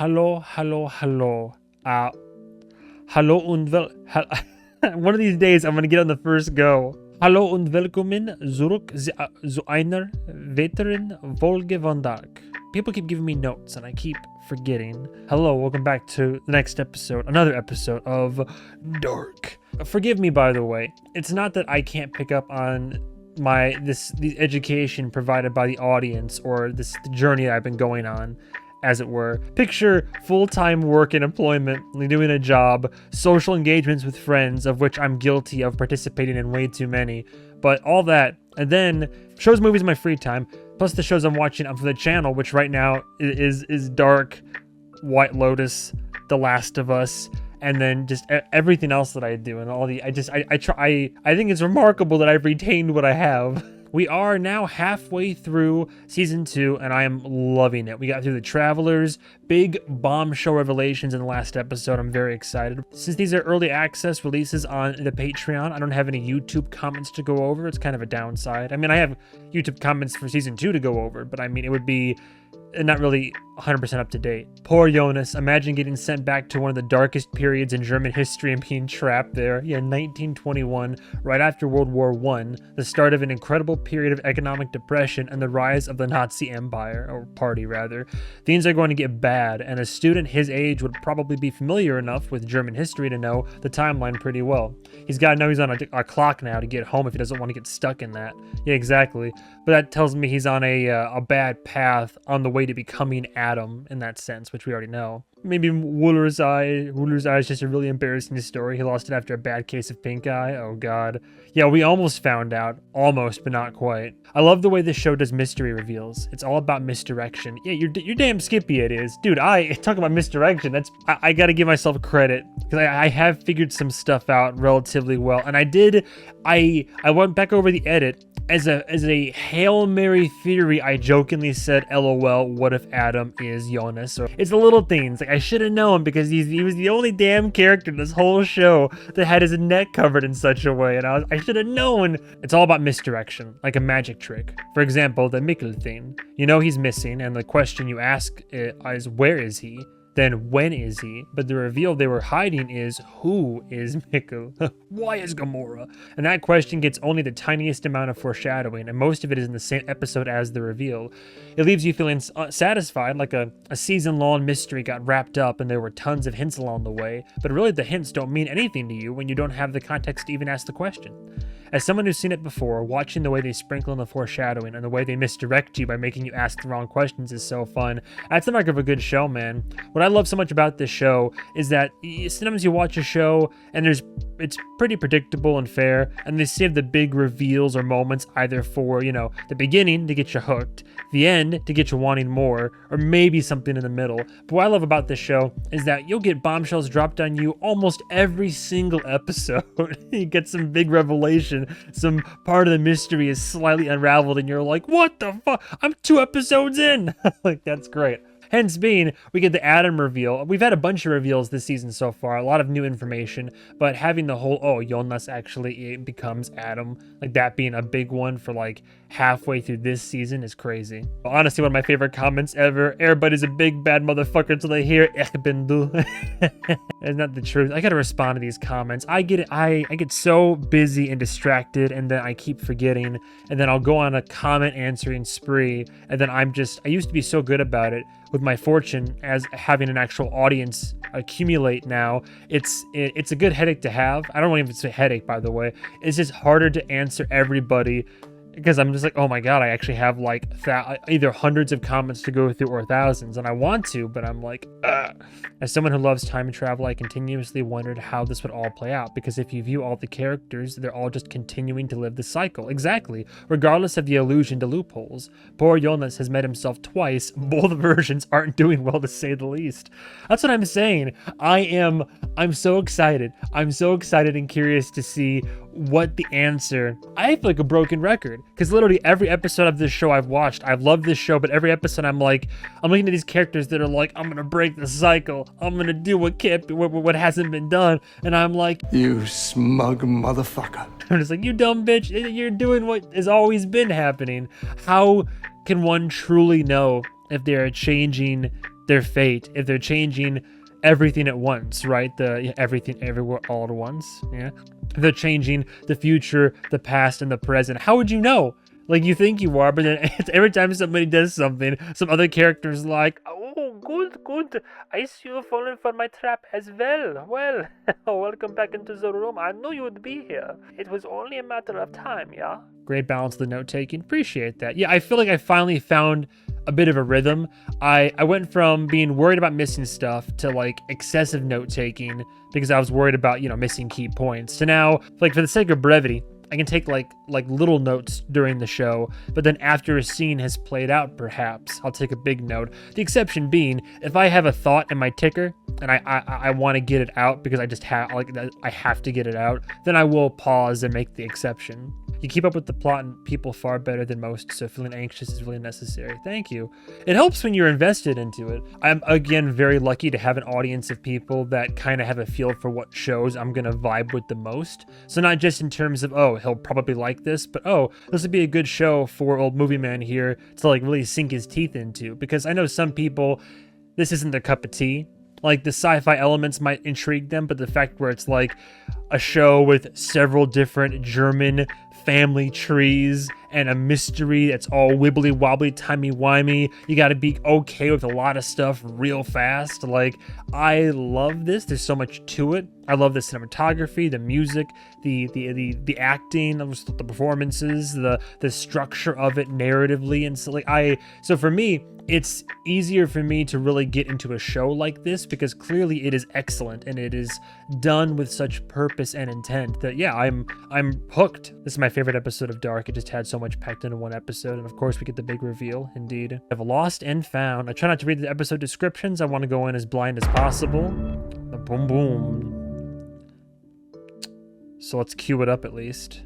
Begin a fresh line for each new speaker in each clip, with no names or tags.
Hello. Hallo und one of these days I'm gonna get on the first go. Hallo und willkommen zurück zu einer weiteren Folge von Dark. People keep giving me notes and I keep forgetting. Hello, welcome back to the next episode, another episode of Dark. Forgive me, by the way. It's not that I can't pick up on the education provided by the audience or the journey that I've been going on, as it were. Picture full-time work and employment, doing a job, social engagements with friends, of which I'm guilty of participating in way too many, but all that, and then shows, movies in my free time, plus the shows I'm watching for the channel, which right now is Dark, White Lotus, The Last of Us, and then just everything else that I do, and all the, I think it's remarkable that I've retained what I have. We are now halfway through season 2, and I am loving it. We got through the Travelers, big bombshell revelations in the last episode. I'm very excited. Since these are early access releases on the Patreon, I don't have any YouTube comments to go over. It's kind of a downside. I mean, I have YouTube comments for season 2 to go over, but I mean, it would be not really 100% up to date. Poor Jonas. Imagine getting sent back to one of the darkest periods in German history and being trapped there. Yeah, 1921, right after World War I, the start of an incredible period of economic depression and the rise of the Nazi Empire, or party rather. Things are going to get bad, and a student his age would probably be familiar enough with German history to know the timeline pretty well. He's got to know he's on a clock now to get home if he doesn't want to get stuck in that. Yeah, exactly. But that tells me he's on a bad path on the way to becoming Adam in that sense, which we already know. Maybe Wooler's Eye is just a really embarrassing story. He lost it after a bad case of pink eye. Oh god. Yeah, we almost found out. Almost, but not quite. I love the way this show does mystery reveals. It's all about misdirection. Yeah, you're damn skippy it is. Dude, I talk about misdirection. I gotta give myself credit, because I have figured some stuff out relatively well. And I went back over the edit. As a Hail Mary theory, I jokingly said, LOL, what if Adam is Jonas? So it's the little things. Like, I should have known, because he was the only damn character in this whole show that had his neck covered in such a way, and I should have known. It's all about misdirection, like a magic trick. For example, the Mikkel thing. You know he's missing, and the question you ask is, where is he? Then when is he? But the reveal they were hiding is, who is Mikkel? Why is Gamora? And that question gets only the tiniest amount of foreshadowing, and most of it is in the same episode as the reveal. It leaves you feeling satisfied, like a season-long mystery got wrapped up and there were tons of hints along the way, but really the hints don't mean anything to you when you don't have the context to even ask the question. As someone who's seen it before, watching the way they sprinkle in the foreshadowing and the way they misdirect you by making you ask the wrong questions is so fun. That's the mark of a good show, man. What I love so much about this show is that sometimes you watch a show and it's pretty predictable and fair, and they save the big reveals or moments either for, you know, the beginning to get you hooked, the end to get you wanting more, or maybe something in the middle. But what I love about this show is that you'll get bombshells dropped on you almost every single episode. You get some big revelation. Some part of the mystery is slightly unraveled and you're like, what the fuck? I'm 2 episodes in. Like, that's great. Hence being, we get the Adam reveal. We've had a bunch of reveals this season so far, a lot of new information, but having the whole, oh, Jonas actually becomes Adam, like that being a big one for like halfway through this season is crazy. Honestly, one of my favorite comments ever, everybody's a big bad motherfucker until they hear Ich bin du. It's not the truth. I gotta respond to these comments. I get it. I get so busy and distracted, and then I keep forgetting, and then I'll go on a comment answering spree, and then I used to be so good about it. With my fortune as having an actual audience accumulate now, it's a good headache to have. I don't know if it's a headache, by the way. It's just harder to answer everybody, because I'm just like, oh my god, I actually have like either hundreds of comments to go through or thousands, and I want to, but I'm like, ugh. As someone who loves time travel, I continuously wondered how this would all play out, because if you view all the characters, they're all just continuing to live the cycle. Exactly, regardless of the allusion to loopholes. Poor Jonas has met himself twice. Both versions aren't doing well, to say the least. That's what I'm saying. I'm so excited. I'm so excited and curious to see what the answer. I feel like a broken record, because literally every episode of this show I've watched, I've loved this show, but every episode I'm looking at these characters that are like, I'm gonna break the cycle, I'm gonna do what hasn't been done, and I'm like,
you smug motherfucker.
I'm just like, you dumb bitch, you're doing what has always been happening. How can one truly know if they're changing their fate if they're changing everything at once, right? The everything everywhere all at once. Yeah. If they're changing the future, the past, and the present, how would you know? Like, you think you are, but then every time somebody does something, some other character's like, oh, good. I see you fallen for my trap as well. Well, welcome back into the room. I knew you would be here. It was only a matter of time, yeah? Great balance of the note-taking. Appreciate that. Yeah, I feel like I finally found a bit of a rhythm. I went from being worried about missing stuff to, like, excessive note-taking because I was worried about, missing key points, to now, like, for the sake of brevity, I can take like little notes during the show, but then after a scene has played out, perhaps I'll take a big note. The exception being, if I have a thought in my ticker and I want to get it out because I have to get it out, then I will pause and make the exception. You keep up with the plot and people far better than most, so feeling anxious is really necessary. Thank you. It helps when you're invested into it. I'm, again, very lucky to have an audience of people that kind of have a feel for what shows I'm going to vibe with the most. So not just in terms of, oh, he'll probably like this, but, oh, this would be a good show for old MovieMan here to, like, really sink his teeth into. Because I know some people, this isn't their cup of tea. Like, the sci-fi elements might intrigue them, but the fact where it's like a show with several different German family trees and a mystery that's all wibbly wobbly, timey-wimey, you gotta be okay with a lot of stuff real fast. Like, I love this. There's so much to it. I love the cinematography, the music, the acting, the performances, the structure of it narratively, and so for me, it's easier for me to really get into a show like this because clearly it is excellent and it is done with such purpose and intent that, yeah, I'm hooked. This is my favorite episode of Dark. It just had so much packed into one episode, and of course we get the big reveal. Indeed, I've lost and found. I try not to read the episode descriptions. I want to go in as blind as possible. Boom boom. So let's cue it up at least.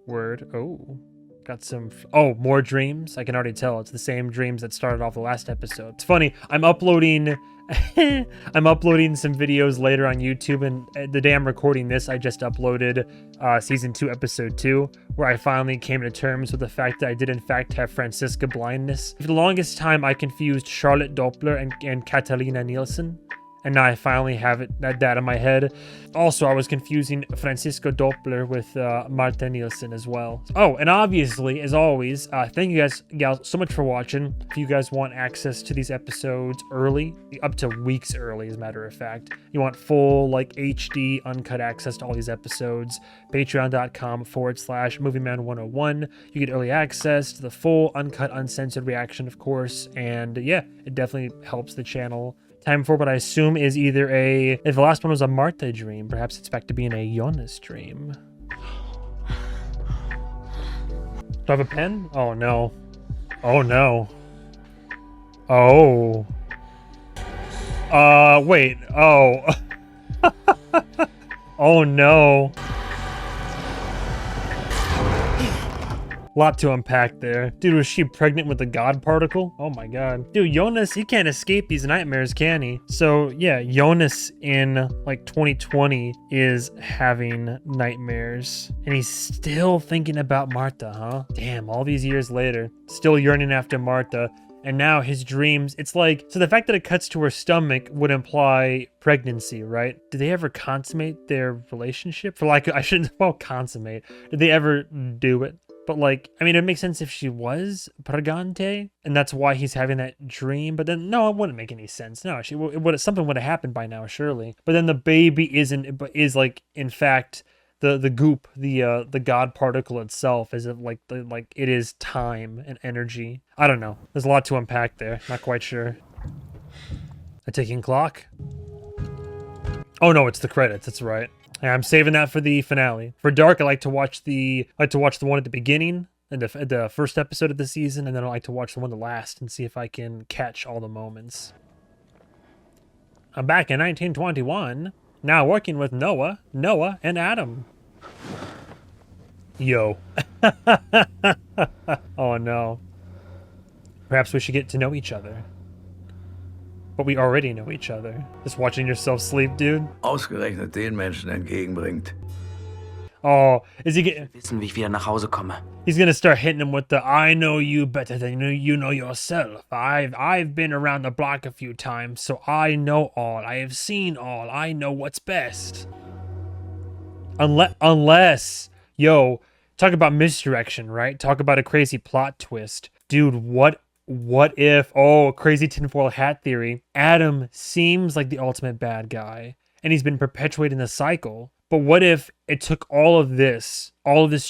Word. Oh. Got some, more dreams. I can already tell it's the same dreams that started off the last episode. It's funny, I'm uploading some videos later on YouTube, and the day I'm recording this, I just uploaded season 2, episode 2, where I finally came to terms with the fact that I did in fact have Franziska blindness. For the longest time, I confused Charlotte Doppler and Catalina Nielsen. And now I finally have that in my head. Also, I was confusing Francisco Doppler with Marta Nielsen as well. Oh, and obviously, as always, thank you guys so much for watching. If you guys want access to these episodes early, up to weeks early, as a matter of fact, you want full, like, HD, uncut access to all these episodes, patreon.com/MovieMan101. You get early access to the full, uncut, uncensored reaction, of course. And yeah, it definitely helps the channel. Time for what I assume is either if the last one was a Marta dream, perhaps it's back to being a Jonas dream. Do I have a pen? Oh no. Oh no. Oh. Wait. Oh. Oh no. Lot to unpack there. Dude, was she pregnant with the God particle? Oh my god. Dude, Jonas, he can't escape these nightmares, can he? So yeah, Jonas in like 2020 is having nightmares. And he's still thinking about Marta, huh? Damn, all these years later, still yearning after Marta. And now his dreams, it's like, so the fact that it cuts to her stomach would imply pregnancy, right? Did they ever consummate their relationship? Consummate. Did they ever do it? But like, I mean, it makes sense if she was pregante, and that's why he's having that dream. But then, no, it wouldn't make any sense. No, something would have happened by now, surely. But then the baby is like, in fact, the goop, the God particle itself, is it like it is time and energy. I don't know. There's a lot to unpack there. Not quite sure. A ticking clock. Oh no, it's the credits. That's right. I'm saving that for the finale. For Dark, I like to watch the one at the beginning, and the first episode of the season, and then I like to watch the one the last and see if I can catch all the moments. I'm back in 1921, now working with Noah, and Adam. Yo. Oh no. Perhaps we should get to know each other. But we already know each other. Just watching yourself sleep, dude.
Ausgerechnet den Menschen entgegenbringt.
Oh, is he getting...
Wissen, wie ich wieder nach Hause komme.
He's gonna start hitting him with the "I know you better than you know yourself. I've been around the block a few times, so I know all. I have seen all. I know what's best." Unless, yo, talk about misdirection, right? Talk about a crazy plot twist, dude. What if? Oh, crazy tinfoil hat theory. Adam seems like the ultimate bad guy, and he's been perpetuating the cycle. But what if it took all of this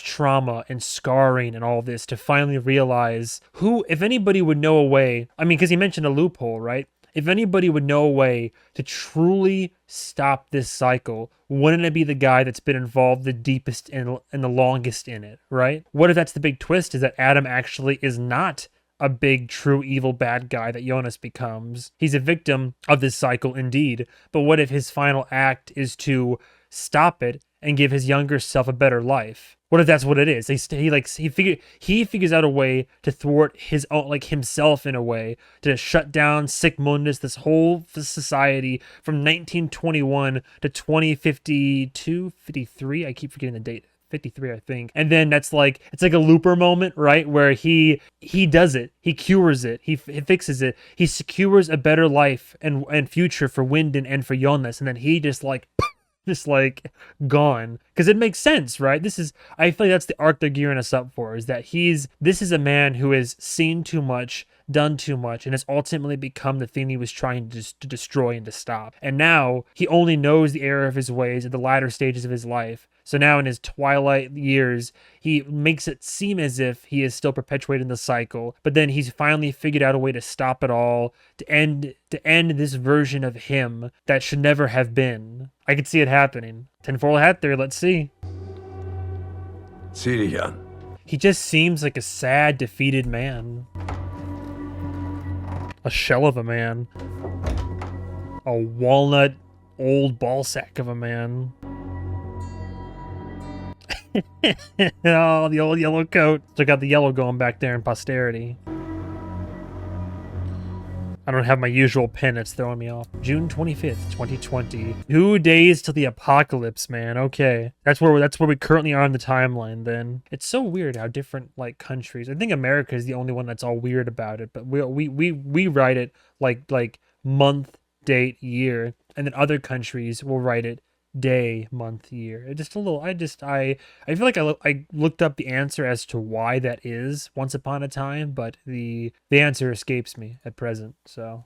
trauma and scarring and all this to finally realize who, if anybody would know a way, I mean, because he mentioned a loophole, right? If anybody would know a way to truly stop this cycle, wouldn't it be the guy that's been involved the deepest and the longest in it, right? What if that's the big twist, is that Adam actually is not a big, true, evil, bad guy that Jonas becomes? He's a victim of this cycle indeed, but what if his final act is to stop it and give his younger self a better life? What if that's what it is? He figures out a way to thwart his own, like himself in a way, to shut down Sic Mundus, this whole society from 1921 to 2052, 53. I keep forgetting the date. 53, I think. And then that's like, it's like a Looper moment, right? Where he does it. He cures it. He fixes it. He secures a better life and future for Wyndon and for Jonas. And then he just like gone, because it makes sense, right? I feel like that's the arc they're gearing us up for, is that this is a man who has seen too much, done too much, and has ultimately become the thing he was trying to destroy and to stop. And now he only knows the error of his ways at the latter stages of his life. So now in his twilight years, he makes it seem as if he is still perpetuating the cycle, but then he's finally figured out a way to stop it all, to end this version of him that should never have been. I could see it happening. Tinfoil hat theory, let's see.
Zieh dich an.
He just seems like a sad, defeated man. A shell of a man. A walnut, old ballsack of a man. Oh, the old yellow coat. Still got the yellow going back there in posterity. I don't have my usual pen, it's throwing me off. June 25th, 2020. 2 days till the apocalypse, man. Okay. That's where we currently are on the timeline then. It's so weird how different like countries. I think America is the only one that's all weird about it, but we write it like month, date, year, and then other countries will write it day, month, year. It just a little, I feel like I looked up the answer as to why that is once upon a time, but the answer escapes me at present. So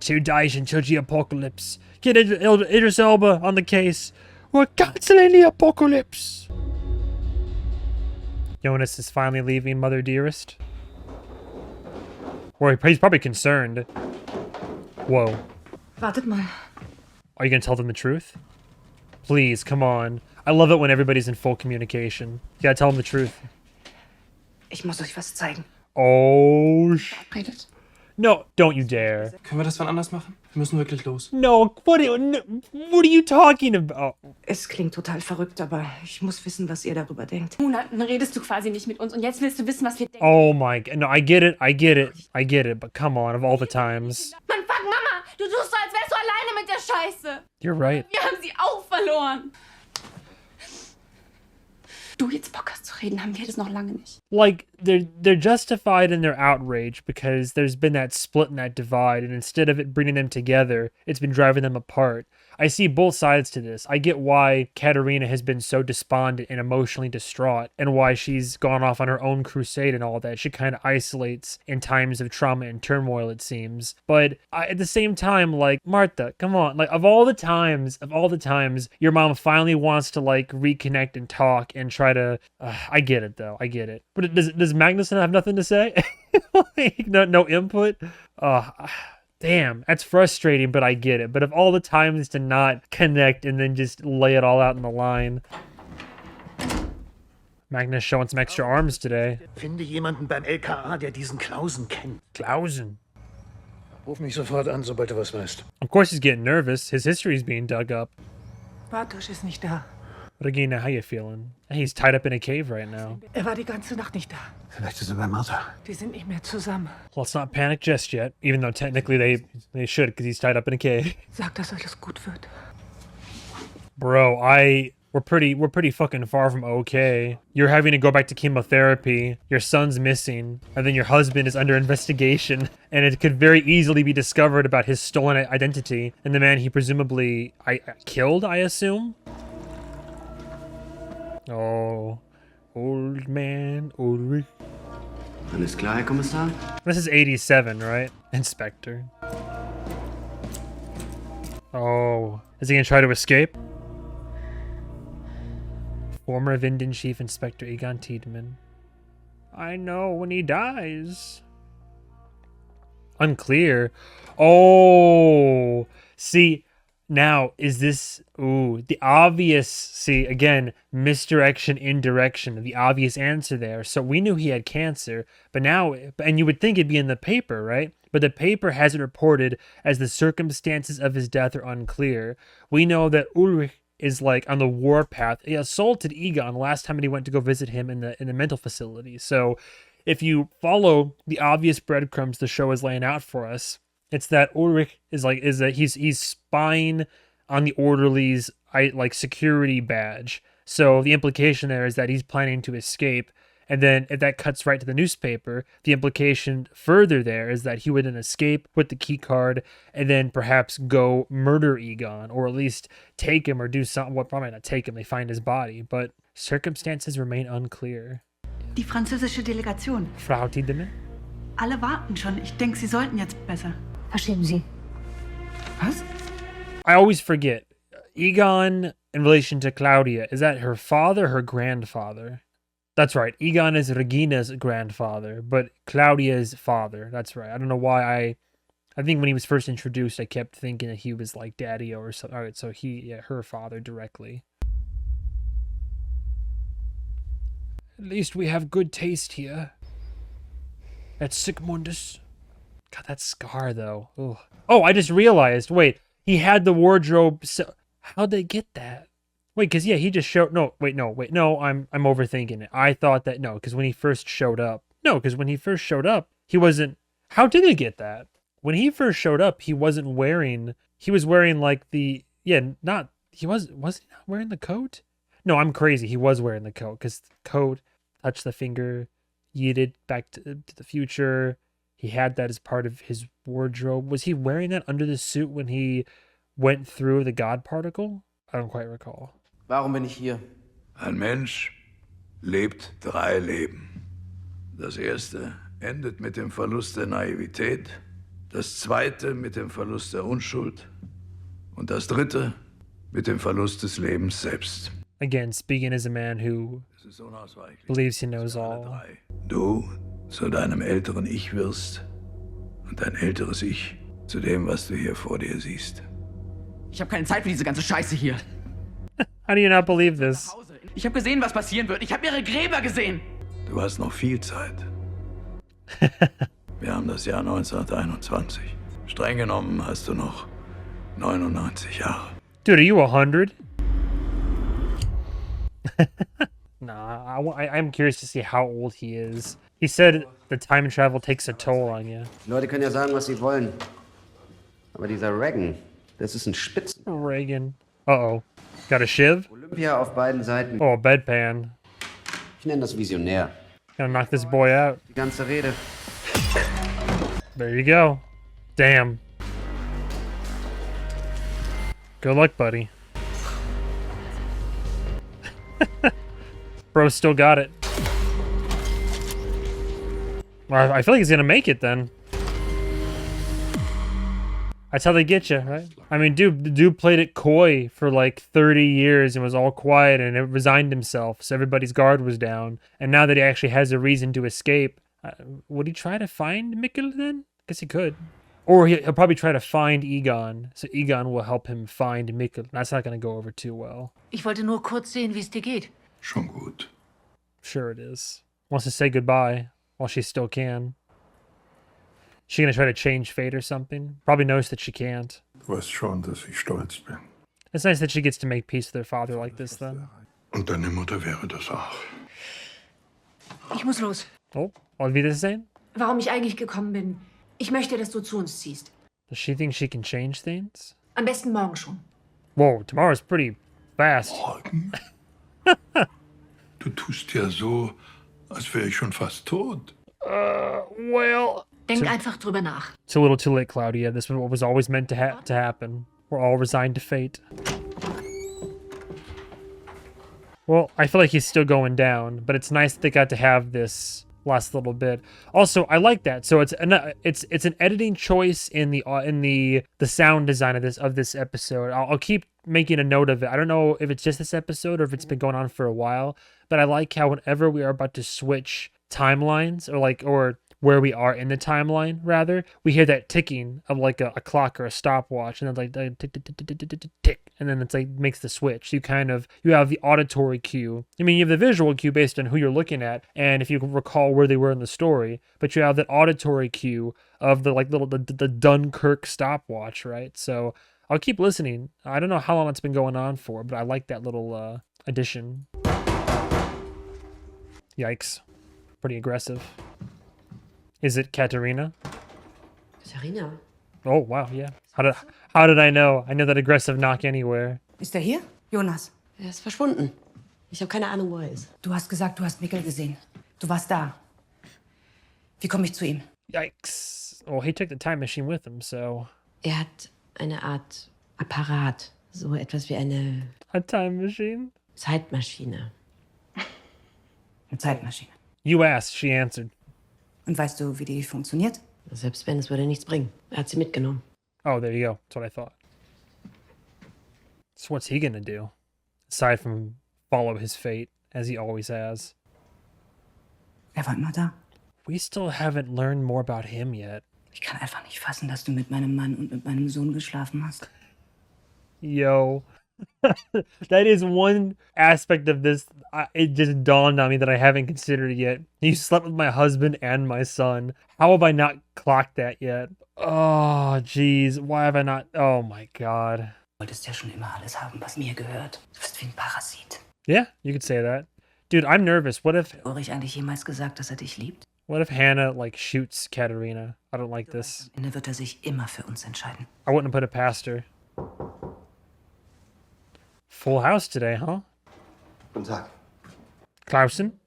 2 days until the apocalypse. Get Idris Elba on the case. We're canceling the apocalypse. Jonas is finally leaving Mother Dearest. Or he's probably concerned. Whoa.
Wartet mal.
Are you gonna tell them the truth? Please, come on. I love it when everybody's in full communication. You gotta tell them the truth.
Ich muss euch was zeigen.
Oh,
Redet.
no, don't you dare.
Können wir das wann anders machen? Wir müssen wirklich los.
No, what are you talking about?
Es klingt total verrückt, aber ich muss wissen, was ihr darüber denkt.
Monaten redest du quasi nicht mit uns und jetzt willst du wissen, was wir denken.
Oh my god, no, I get it, but come on, of all the times.
Mann, fuck, Mama, du tust so, als wärst du alleine mit der Scheiße.
You're right.
Wir haben sie auch verloren. Du jetzt Bock hast zu reden, haben wir das noch lange nicht.
Like, they're justified in their outrage because there's been that split and that divide, and instead of it bringing them together, it's been driving them apart. I see both sides to this. I get why Katerina has been so despondent and emotionally distraught, and why she's gone off on her own crusade and all that. She kind of isolates in times of trauma and turmoil, it seems. But at the same time, like, Martha, come on. Like, of all the times, your mom finally wants to, like, reconnect and talk and try to... I get it, though. I get it. But does Magnuson have nothing to say? Like, no input? Damn, that's frustrating, but I get it. But of all the times to not connect and then just lay it all out in the line. Magnus showing some extra arms today.
Finde jemanden beim LKA, der diesen Clausen kennt.
Clausen.
Ruf mich sofort an, sobald du was weißt.
Of course he's getting nervous. His history's being dug up.
Bartosz ist nicht da.
Regina, how you feeling? He's tied up in a cave right now.
War die ganze Nacht nicht da.
Vielleicht ist er bei Martha.
Die sind nicht mehr zusammen.
Let's not panic just yet, even though technically they should, because he's tied up in a cave.
Sag, dass alles gut wird.
Bro, we're pretty fucking far from okay. You're having to go back to chemotherapy, your son's missing, and then your husband is under investigation, and it could very easily be discovered about his stolen identity and the man he presumably killed, I assume? Oh, old man Ulrich.
Alles klar, Herr Kommissar?
This is 87, right? Inspector. Oh, is he gonna try to escape? Former Vinden Chief Inspector Egon Tiedemann. I know when he dies. Unclear. Oh, see, now is this, ooh, the obvious, see, again, misdirection, indirection, the obvious answer there. So we knew he had cancer, but now, and you would think it'd be in the paper, right? But the paper has it reported as the circumstances of his death are unclear. We know that Ulrich is like on the warpath. He assaulted Egon last time he went to go visit him in the mental facility. So if you follow the obvious breadcrumbs the show is laying out for us, it's that Ulrich he's spying on the orderly's security badge. So the implication there is that he's planning to escape. And then if that cuts right to the newspaper, the implication further there is that he would then escape with the key card and then perhaps go murder Egon, or at least take him or do something. Well, probably not take him, they find his body, but circumstances remain unclear.
Die französische Delegation.
Frau Tiedemann?
Alle warten schon. Ich denke, Sie sollten jetzt besser.
Verschieben Sie.
Was?
I always forget. Egon in relation to Claudia, is that her father, her grandfather? That's right. Egon is Regina's grandfather, but Claudia's father. That's right. I don't know why I think when he was first introduced, I kept thinking that he was like daddy or something. All right, so her father directly. At least we have good taste here. At Sigmundus. God, that scar though. Ugh. Oh, I just realized. Wait, he had the wardrobe. So how'd they get that? Wait, because, yeah, he just showed... No, I'm overthinking it. I thought that... No, because when he first showed up... he wasn't... How did they get that? When he first showed up, he wasn't wearing... He was wearing, like, the... Yeah, not... Was he not wearing the coat? No, I'm crazy. He was wearing the coat, because the coat touched the finger, yeeted back to the future. He had that as part of his wardrobe. Was he wearing that under the suit when he went through the God particle? I don't quite recall.
Warum bin ich hier?
Ein Mensch lebt 3 Leben. Das erste endet mit dem Verlust der Naivität, das zweite mit dem Verlust der Unschuld und das dritte mit dem Verlust des Lebens selbst.
Again, speaking as a man who believes he knows all.
Du zu deinem älteren Ich wirst und dein älteres Ich zu dem, was du hier vor dir siehst.
Ich habe keine Zeit für diese ganze Scheiße hier.
How do you not believe this?
Ich habe gesehen, was passieren wird. Ich habe ihre Gräber gesehen.
Du hast noch viel Zeit. Wir haben das Jahr 1921. Streng genommen hast du noch 99 Jahre.
Dude, are you 100? Nah, I'm curious to see how old he is. He said the time travel takes a toll on you.
Leute können ja sagen, was sie wollen. Aber dieser Reagan, das ist ein Spitzen.
Reagan. Uh-oh. Got a shiv?
Olympia auf beiden Seiten.
Oh, a bedpan.
Ich nenne das Visionär.
Gotta knock this boy out.
Die ganze Rede.
There you go. Damn. Good luck, buddy. Bro still got it. Well, I feel like he's gonna make it then. That's how they get you, right? I mean, dude played it coy for like 30 years and was all quiet and resigned himself, so everybody's guard was down. And now that he actually has a reason to escape, would he try to find Mikkel then? Guess he could. Or he'll probably try to find Egon, so Egon will help him find Mikkel. That's not going to go over too well.
Ich wollte nur kurz sehen, wie es dir geht.
Schon gut.
Sure it is. Wants to say goodbye while she still can. She gonna try to change fate or something? Probably knows that she can't.
Du weißt schon, dass ich stolz bin.
It's nice that she gets to make peace with her father like this, though.
Und deine Mutter wäre das auch.
Ich muss los.
Oh, was wieder sehen?
Warum ich eigentlich gekommen bin. Ich möchte, dass du zu uns ziehst.
Does she think she can change things?
Am besten morgen schon.
Whoa, tomorrow's pretty Fast.
Morgen? Du tust ja so, als wäre ich schon fast tot.
Well,
Denk einfach drüber nach.
it's a little too late, Claudia. This was always meant to happen. We're all resigned to fate. Well, I feel like he's still going down, but it's nice that they got to have this last little bit. Also, I like that. So it's an editing choice in the sound design of this episode. I'll keep making a note of it. I don't know if it's just this episode or if it's been going on for a while, but I like how whenever we are about to switch timelines or where we are in the timeline, rather, we hear that ticking of like a clock or a stopwatch, and then like tick, tick, tick, tick, tick, tick, tick, and then it's like makes the switch. You have the auditory cue. I mean, you have the visual cue based on who you're looking at, and if you can recall where they were in the story, but you have that auditory cue of the like little the Dunkirk stopwatch, right? So I'll keep listening. I don't know how long it's been going on for, but I like that little addition. Yikes. Pretty aggressive. Is it Katerina?
Katharina?
Oh, wow, yeah. How did I know? I know that aggressive knock anywhere.
Ist er hier? Jonas,
Er ist verschwunden. Ich habe keine Ahnung, wo er ist.
du hast gesagt, du hast Mikkel gesehen. Du warst da. Wie komme ich zu ihm?
Yikes. Well, he took the time machine with him, so...
Er hat eine Art Apparat. So etwas wie eine
A time machine?
Zeitmaschine.
Eine Zeitmaschine.
You asked, she answered.
Und weißt du, wie die funktioniert?
Selbst wenn, es würde nichts bringen. Er hat sie mitgenommen.
Oh, there you go. That's what I thought. So what's he gonna do? Aside from follow his fate, as he always has.
Er war immer da.
We still haven't learned more about him yet.
Ich kann einfach nicht fassen, dass du mit meinem Mann und mit meinem Sohn geschlafen hast.
Yo. That is one aspect of this. It just dawned on me that I haven't considered yet. You slept with my husband and my son. How have I not clocked that yet? Oh, jeez. Why have I not? Oh, my God.
Du wolltest ja schon immer alles haben, was mir gehört. Du bist wie ein Parasit.
Yeah, you could say that. Dude, I'm nervous. What if
Ulrich eigentlich jemals gesagt, dass er dich liebt?
Hannah, like, shoots Katerina? I don't like this.
Am Ende wird er sich immer für uns entscheiden.
I wouldn't put it past her. Full house today, huh?
Guten Tag.
Clausen?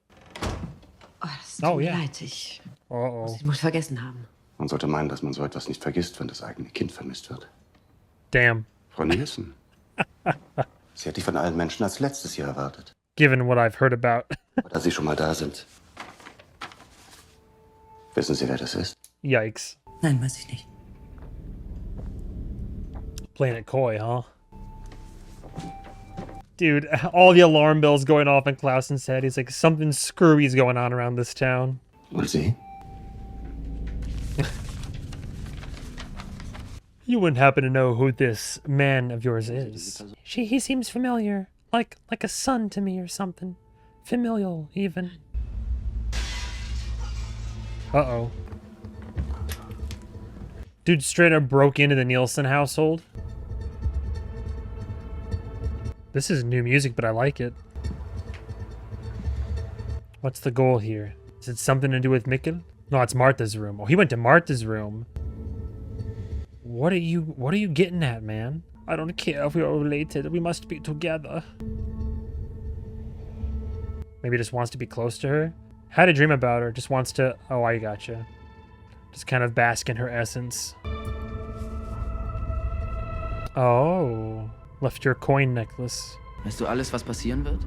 Oh, das tut mir
yeah.
leid. Ich
Uh-oh.
muss vergessen haben.
Man sollte meinen, dass man so etwas nicht vergisst, wenn das eigene Kind vermisst wird.
Damn.
Frau Nielsen. Sie hätte ich von allen Menschen als letztes hier erwartet.
Given what I've heard about.
Aber da Sie schon mal da sind. Wissen Sie, wer das ist?
Yikes.
Nein, weiß ich nicht.
Playing it coy, huh? Dude, all the alarm bells going off in Clausen's head. He's like, something screwy's going on around this town.
Und Sie?
You wouldn't happen to know who this man of yours is. He seems familiar. Like a son to me or something. Familial, even. Uh-oh. Dude straight up broke into the Nielsen household. This is new music, but I like it. What's the goal here? Is it something to do with Mikkel? No, it's Martha's room. Oh, he went to Martha's room. What are you getting at, man? I don't care if we are related. We must be together. Maybe just wants to be close to her. Had a dream about her. Just wants to... Oh, I gotcha. Just kind of bask in her essence. Oh. Left your coin necklace.
Weißt du alles, was passieren wird?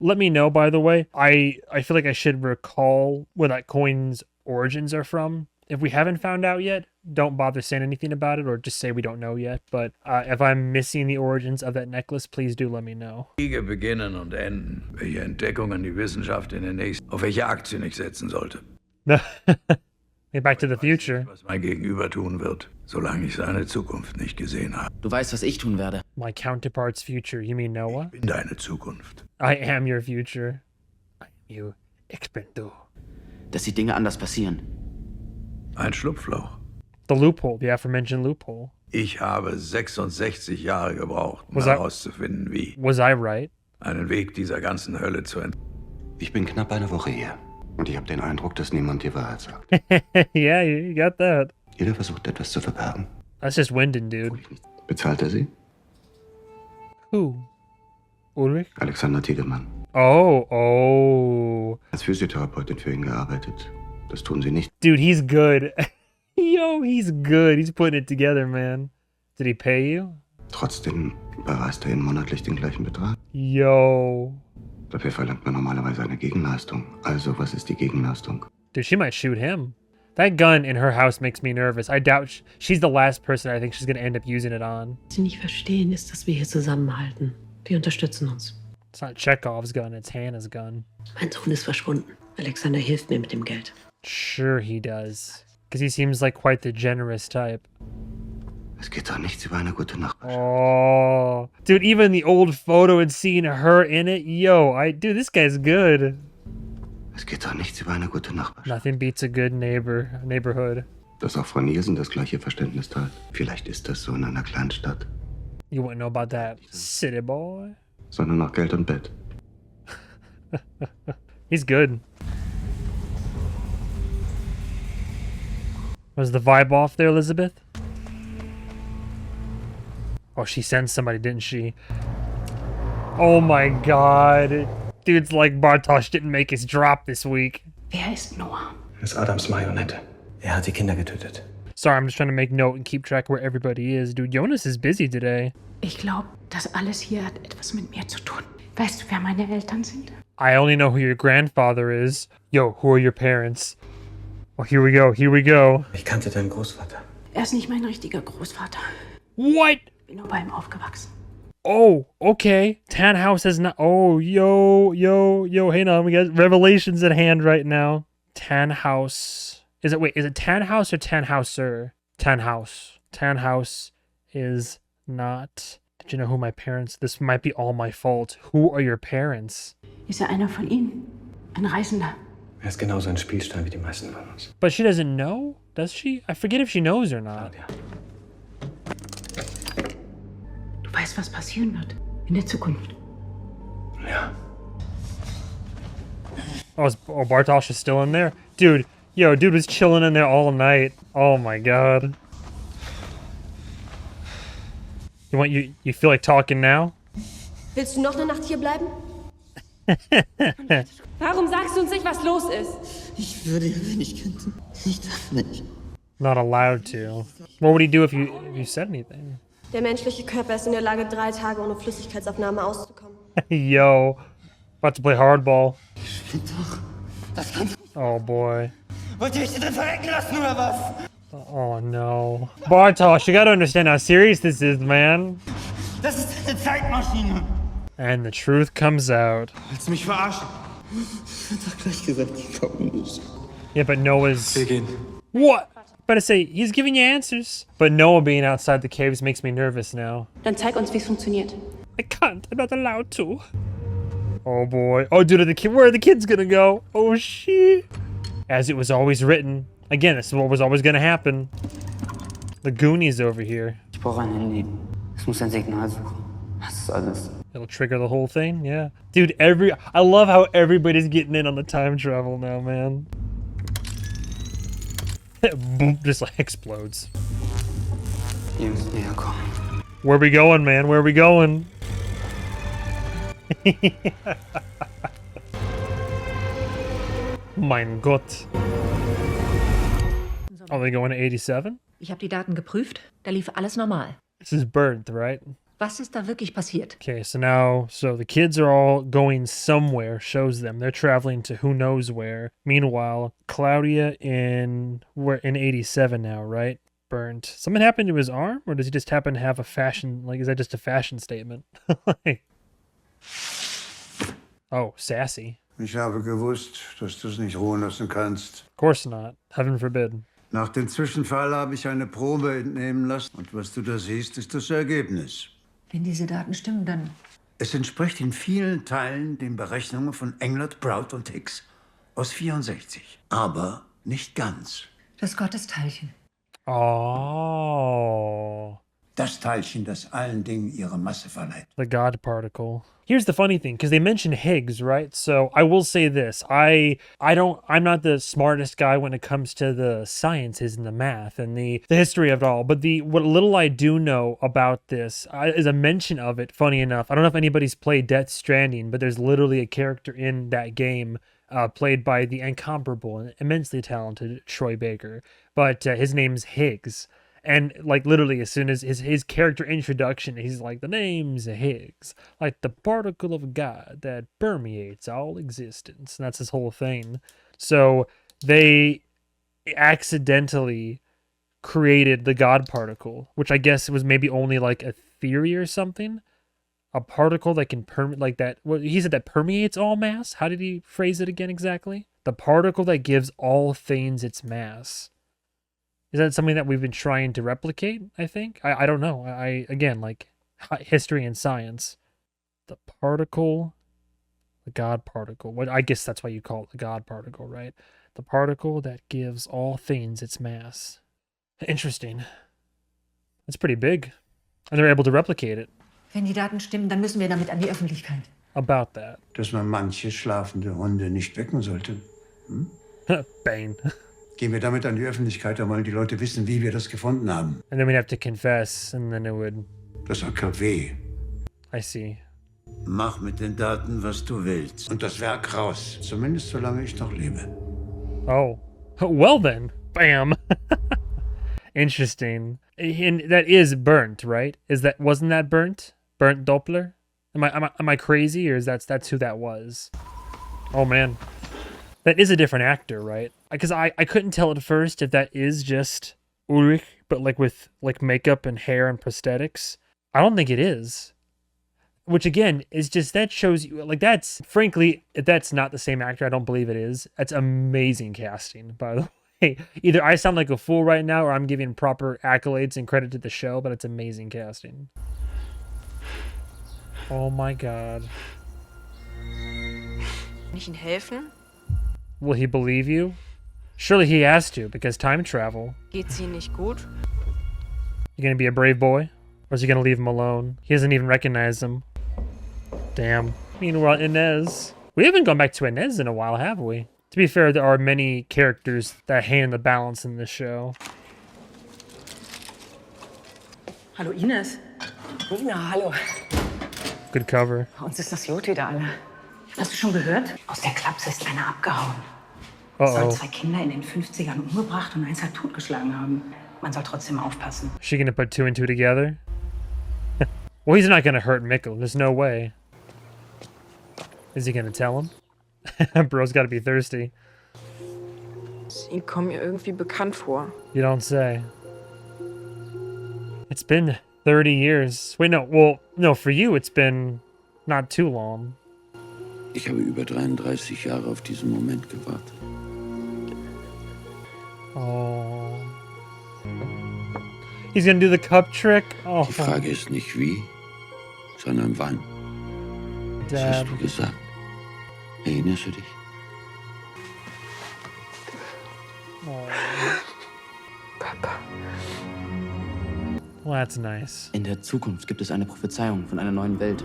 Let me know, by the way. I feel like I should recall where that coin's origins are from. If we haven't found out yet, don't bother saying anything about it, or just say we don't know yet. But if I'm missing the origins of that necklace, please do let me know.
Kriege beginnen und enden, welche Entdeckungen die Wissenschaft in den nächsten, auf welche Aktien ich setzen sollte.
Hey, Back to the Future.
Was mein Gegenüber tun wird, solange ich seine Zukunft nicht gesehen habe.
Du weißt, was ich tun werde.
My counterpart's future. You mean Noah?
Ich bin deine Zukunft.
I am your future. I am you. Ich bin du.
Dass die Dinge anders passieren.
Ein Schlupfloch.
The loophole, the aforementioned loophole.
Ich habe 66 Jahre gebraucht, um
Was
herauszufinden, wie.
Was I right?
Einen Weg dieser ganzen Hölle zu entdecken.
Ich bin knapp eine Woche hier. Und ich habe den Eindruck, dass niemand die Wahrheit sagt.
Yeah, you got that.
Jeder versucht, etwas zu verbergen.
That's just Wyndon, dude.
Bezahlt er Sie?
Who? Ulrich?
Alexander Tiedemann.
Oh.
Als Physiotherapeutin für ihn gearbeitet. Das tun sie nicht.
Dude, he's good. Yo, he's good. He's putting it together, man. Did he pay you?
Trotzdem überweist er ihnen monatlich den gleichen Betrag.
Yo.
Dafür verlangt man normalerweise eine Gegenleistung. Also, was ist die Gegenleistung?
Dude, she might shoot him. That gun in her house makes me nervous. I doubt she's the last person I think she's gonna end up using it on.
Was sie nicht verstehen, ist, dass wir hier zusammenhalten. Wir unterstützen uns.
It's not Chekhov's gun, it's Hannah's gun.
Mein Sohn ist verschwunden. Alexander hilft mir mit dem Geld.
Sure he does. Because he seems like quite the generous type.
Es geht doch nichts über eine gute Nachbarschaft.
Oh. Dude, even the old photo and seeing her in it. Yo, dude, this guy's good.
Es geht doch nichts über eine gute Nachbarschaft.
Nothing beats a good neighborhood.
Dass auch Frau Nielsen das gleiche Verständnis teilt. Vielleicht ist das so in einer Kleinstadt.
You wouldn't know about that, city boy.
Sondern nach Geld und Bett.
He's good. Was the vibe off there, Elizabeth? Oh, she sent somebody, didn't she? Oh my god. Dude's like Bartosz didn't make his drop this week.
Wer ist Noah?
Das ist Adams Marionette. Hat die Kinder getötet.
Sorry, I'm just trying to make note and keep track where everybody is. Dude, Jonas is busy today.
Ich glaube, das alles hier hat etwas mit mir zu tun. Weißt du, wer meine Eltern sind?
I only know who your grandfather is. Yo, who are your parents? Oh, here we go, here we go.
Ich kannte deinen Großvater.
Er ist nicht mein richtiger Großvater.
What?
Ich bin nur bei ihm aufgewachsen.
Oh, okay. Tannhaus has not. Oh, yo. Hang on, we got revelations at hand right now. Tannhaus. Is it Tannhaus or Tannhauser? Tannhaus. Tannhaus is not. Did you know who my parents? This might be all my fault. Who are your parents?
Ist er einer von ihnen? Ein Reisender?
Ist genauso ein Spielstein wie die meisten von uns.
But she doesn't know, does she? I forget if she knows or not.
Claudia.
Du weißt, was passieren wird in der Zukunft.
Ja.
Oh, Bartosz is still in there? Dude, dude was chilling in there all night. Oh my god. You feel like talking now?
Willst du noch eine Nacht hier bleiben? Warum sagst du uns nicht, was los ist?
Ich würde ja, wenn ich könnte. Ich darf nicht.
Not allowed to. What would he do if you said anything?
Der menschliche Körper ist in der Lage, 3 Tage ohne Flüssigkeitsaufnahme auszukommen.
Yo. About to play hardball.
Ich bin doch. Das kann.
Oh boy.
Wollt ihr euch denn verrecken lassen oder was?
Oh no. Bartosz, you gotta understand how serious this is, man.
Das ist eine Zeitmaschine.
And the truth comes out.
Willst du mich verarschen?
Ich hab doch gleich gesagt, ich komme nicht.
Yeah, but Noah's...
Wir gehen.
What? Better say, he's giving you answers. But Noah being outside the caves makes me nervous now.
Dann zeig uns, wie es funktioniert.
I can't. I'm not allowed to. Oh boy. Oh, dude, where are the kids gonna go? Oh, shit. As it was always written. Again, this is what was always gonna happen. The Goonies over here.
Ich brauche ein Handy. Es muss ein Signal suchen. Das ist alles.
It'll trigger the whole thing, yeah. Dude, I love how everybody's getting in on the time travel now, man. Boom, just like explodes.
Ihr müsst näher kommen.
Where are we going, man? Where are we going? Mein Gott. Are they going to 87?
Ich habe die Daten geprüft, da lief alles normal.
This is Birth, right?
Was ist da wirklich passiert?
Okay, so the kids are all going somewhere, shows them. They're traveling to who knows where. Meanwhile, Claudia we're in 87 now, right? Burnt. Something happened to his arm? Or does he just happen to have a fashion, like, is that just a fashion statement? Like, oh, sassy.
Ich habe gewusst, dass du es nicht ruhen lassen kannst.
Of course not. Heaven forbid.
Nach dem Zwischenfall habe ich eine Probe entnehmen lassen. Und was du da siehst, ist das Ergebnis.
Wenn diese Daten stimmen, dann...
Es entspricht in vielen Teilen den Berechnungen von Englert, Prout und Hicks aus 64. Aber nicht ganz.
Das Gottesteilchen.
Oh.
Das Teilchen, das allen Dingen ihre Masse verleiht.
The God particle. Here's the funny thing, because they mention Higgs, right? So I will say this. I'm not the smartest guy when it comes to the sciences and the math and the history of it all. But what little I do know about this is a mention of it, funny enough. I don't know if anybody's played Death Stranding, but there's literally a character in that game played by the incomparable and immensely talented Troy Baker. But his name's Higgs. And like literally as soon as his character introduction, he's like, the name's Higgs, like the particle of God that permeates all existence. And that's his whole thing. So they accidentally created the God particle, which I guess was maybe only like a theory or something. A particle that can permeate, like that. Well, he said that permeates all mass. How did he phrase it again exactly? The particle that gives all things its mass. Is that something that we've been trying to replicate, I think? I don't know. Again, like history and science. The particle, the God particle. What I guess that's why you call it the God particle, right? The particle that gives all things its mass. Interesting. That's pretty big. And they're able to replicate it.
Wenn die Daten stimmen, dann müssen wir damit an die Öffentlichkeit.
About that.
Dass man manche schlafende Hunde nicht wecken sollte. Hm?
Bane.
Gehen wir damit an die Öffentlichkeit, dann wollen die Leute wissen, wie wir das gefunden haben.
And then we'd have to confess, and then it would...
Das AKW.
I see.
Mach mit den Daten, was du willst. Und das Werk raus. Zumindest solange ich noch lebe.
Oh. Well then. Bam. Interesting. And that is burnt, right? Wasn't that burnt? Burnt Doppler? Am I crazy, or is that's who that was? Oh man. That is a different actor, right? Because I couldn't tell at first if that is just Ulrich, but like with like makeup and hair and prosthetics. I don't think it is. Which again is just, that shows you, like, that's, frankly, if that's not the same actor, I don't believe it is. That's amazing casting, by the way. Either I sound like a fool right now, or I'm giving proper accolades and credit to the show, but it's amazing casting. Oh my god.
Kann ich Ihnen helfen?
Will he believe you? Surely he has to, because time travel.
Geht's Ihnen nicht gut?
You gonna be a brave boy? Or is he gonna leave him alone? He doesn't even recognize him. Damn. Meanwhile, Inez. We haven't gone back to Inez in a while, have we? To be fair, there are many characters that hang the balance in this show.
Hallo Ines. Nina, hallo.
Good cover.
Bei uns ist das Jod wieder alle. Hast du schon gehört? Aus der Klapse ist einer abgehauen.
Uh-oh.
Soll 2 Kinder in den 50ern umgebracht und eins halt totgeschlagen haben. Man soll trotzdem aufpassen.
Is she gonna put 2 and 2 together? Well, he's not gonna hurt Mikkel. There's no way. Is he gonna tell him? Bro's gotta be thirsty.
Sie kommen mir irgendwie bekannt vor.
You don't say. It's been 30 years. Wait, no. Well, no, for you it's been not too long.
Ich habe über 33 Jahre auf diesen Moment gewartet.
Oh. He's gonna do the cup trick? Oh.
Die Frage ist nicht wie, sondern wann. Was hast du gesagt? Erinnerst du dich?
Oh. Papa. Well, that's nice.
In der Zukunft gibt es eine Prophezeiung von einer neuen Welt.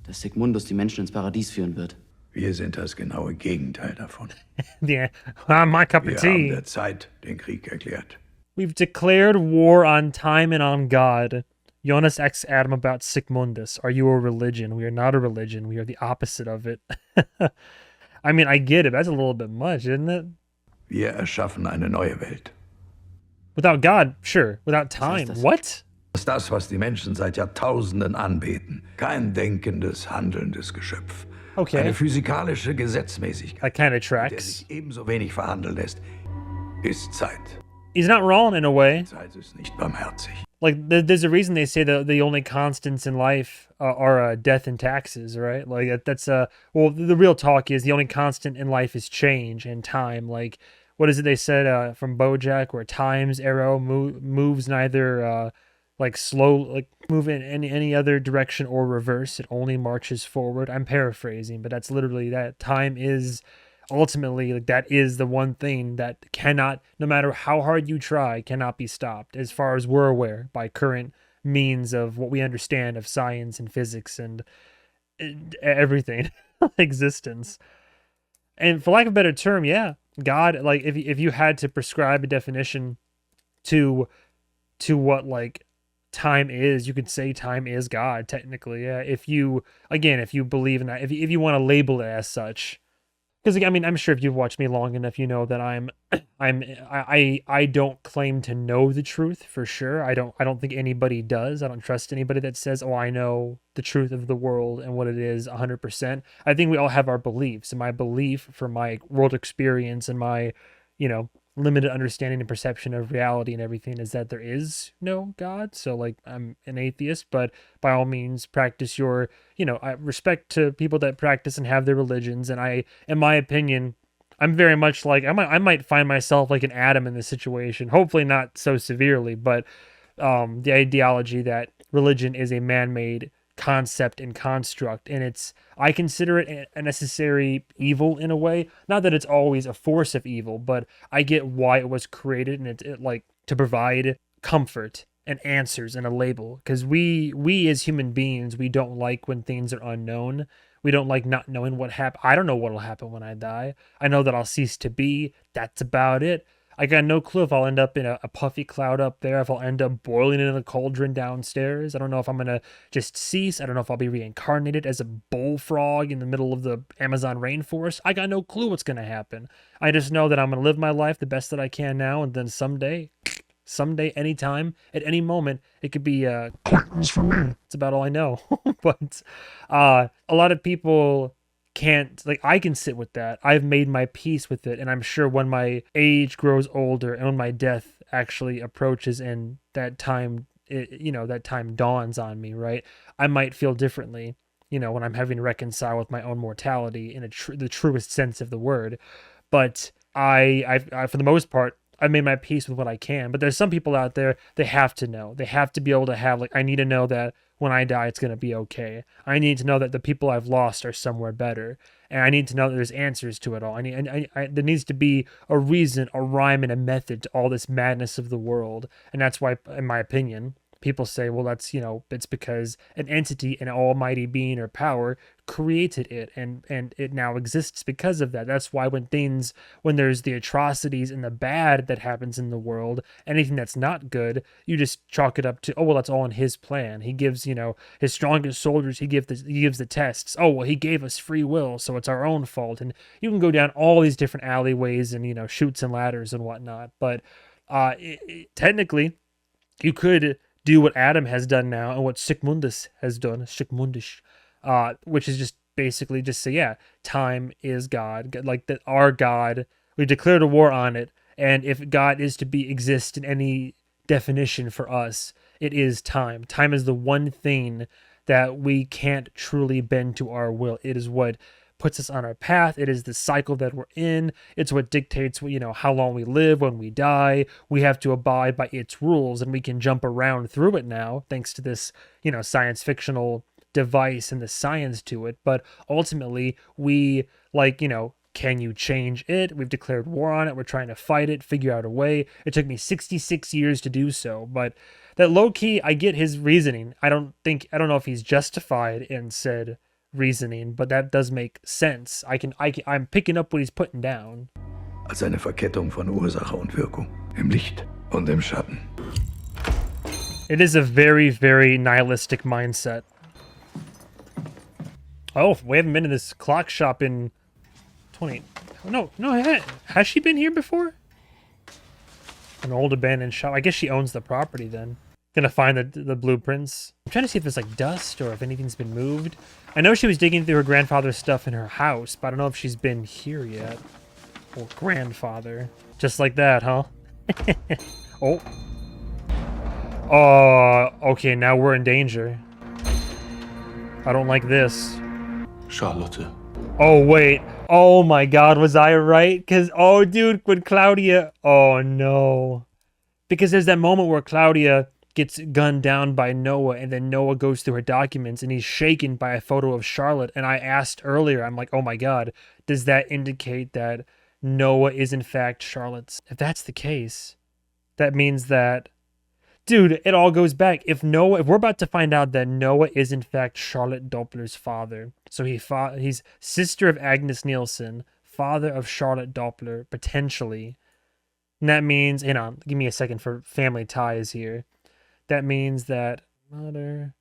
Dass Sigmundus die Menschen ins Paradies führen wird.
Wir sind das genaue Gegenteil davon.
Yeah, my cup of
Wir
tea.
haben der Zeit den Krieg erklärt.
We've declared war on time and on God. Jonas asks Adam about Sigmundus. Are you a religion? We are not a religion. We are the opposite of it. I mean, I get it. That's a little bit much, isn't it?
Wir erschaffen eine neue Welt.
Without God, sure. Without time. What?
Das ist das, was die Menschen seit Jahrtausenden anbeten. Kein denkendes, handelndes Geschöpf.
Okay.
Eine physikalische Gesetzmäßigkeit,
That kind of
der
tracks.
sich ebenso wenig verhandeln lässt, ist Zeit.
He's not wrong in a way.
Zeit ist nicht barmherzig.
Like, there's a reason they say the only constants in life are death and taxes, right? Like, that's well, the real talk is the only constant in life is change and time. Like, what is it they said from BoJack, where time's arrow moves neither like slow, like move in any other direction or reverse. It only marches forward. I'm paraphrasing, but that's literally that. Time is ultimately, like, that is the one thing that cannot, no matter how hard you try, cannot be stopped, as far as we're aware, by current means of what we understand of science and physics and everything, existence. And for lack of a better term, yeah, God, like, if you had to prescribe a definition to what, like, time is, you could say time is God, technically. Yeah, if you believe in that, if you want to label it as such. Because, I mean, I'm sure if you've watched me long enough, you know that I don't claim to know the truth for sure. I don't think anybody does. I don't trust anybody that says, oh, I know the truth of the world and what it is 100%. I think we all have our beliefs, and my belief for my world experience and my, limited understanding and perception of reality and everything is that there is no God. So, like, I'm an atheist, but by all means practice your, I respect to people that practice and have their religions. And in my opinion, I'm very much like, I might find myself like an Adam in this situation, hopefully not so severely, but the ideology that religion is a man-made concept and construct, and I consider it a necessary evil in a way. Not that it's always a force of evil, but I get why it was created, and it like to provide comfort and answers and a label. Because we as human beings, we don't like when things are unknown. We don't like not knowing what happened. I don't know what'll happen when I die. I know that I'll cease to be. That's about it. I got no clue if I'll end up in a puffy cloud up there, if I'll end up boiling in a cauldron downstairs. I don't know if I'm going to just cease. I don't know if I'll be reincarnated as a bullfrog in the middle of the Amazon rainforest. I got no clue what's going to happen. I just know that I'm going to live my life the best that I can now, and then someday, anytime, at any moment, it could be curtains for me. It's about all I know. But a lot of people can't, like, I can sit with that. I've made my peace with it, and I'm sure when my age grows older and when my death actually approaches and that time dawns on me, right, I might feel differently, when I'm having to reconcile with my own mortality in the truest sense of the word. But I for the most part, I've made my peace with what I can. But there's some people out there, they have to know. They have to be able to have, like, I need to know that when I die, it's going to be okay. I need to know that the people I've lost are somewhere better. And I need to know that there's answers to it all. There needs to be a reason, a rhyme, and a method to all this madness of the world. And that's why, in my opinion, people say, well, that's, it's because an entity, an almighty being or power created it, and it now exists because of that. That's why when there's the atrocities and the bad that happens in the world, anything that's not good, you just chalk it up to, oh, well, that's all in his plan. He gives, his strongest soldiers, he gives the tests. Oh, well, he gave us free will, so it's our own fault. And you can go down all these different alleyways and, chutes and ladders and whatnot. But technically, you could do what Adam has done now and what Sigmundus has done, which is just basically just say, yeah, time is God. Like, that our God, we declared a war on it, and if God is to exist in any definition for us, it is time. Time is the one thing that we can't truly bend to our will. It is what puts us on our path. It is the cycle that we're in. It's what dictates, how long we live, when we die. We have to abide by its rules, and we can jump around through it now thanks to this, science fictional device and the science to it. But ultimately, we, can you change it? We've declared war on it. We're trying to fight it, figure out a way. It took me 66 years to do so, but that low key, I get his reasoning. I don't know if he's justified in said reasoning, but that does make sense. I'm picking up what he's putting down.
Als eine Verkettung von Ursache und Wirkung im Licht und im Schatten.
It is a very, very nihilistic mindset. Oh, we haven't been to this clock shop in 20... No, has she been here before? An old abandoned shop. I guess she owns the property then. Gonna find the blueprints. I'm trying to see if there's like dust or if anything's been moved. I know she was digging through her grandfather's stuff in her house, but I don't know if she's been here yet. Or grandfather. Just like that, huh? Oh. Okay, now we're in danger. I don't like this.
Charlotte.
Oh, wait. Oh my god, was I right? Because, oh, dude, when Claudia... Oh, no. Because there's that moment where Claudia gets gunned down by Noah, and then Noah goes through her documents and he's shaken by a photo of Charlotte. And I asked earlier, I'm like, oh my God, does that indicate that Noah is in fact Charlotte's? If that's the case, that means that, dude, it all goes back. If we're about to find out that Noah is in fact Charlotte Doppler's father, so he's sister of Agnes Nielsen, father of Charlotte Doppler, potentially. And that means, hang on, give me a second for family ties here. That means that mother,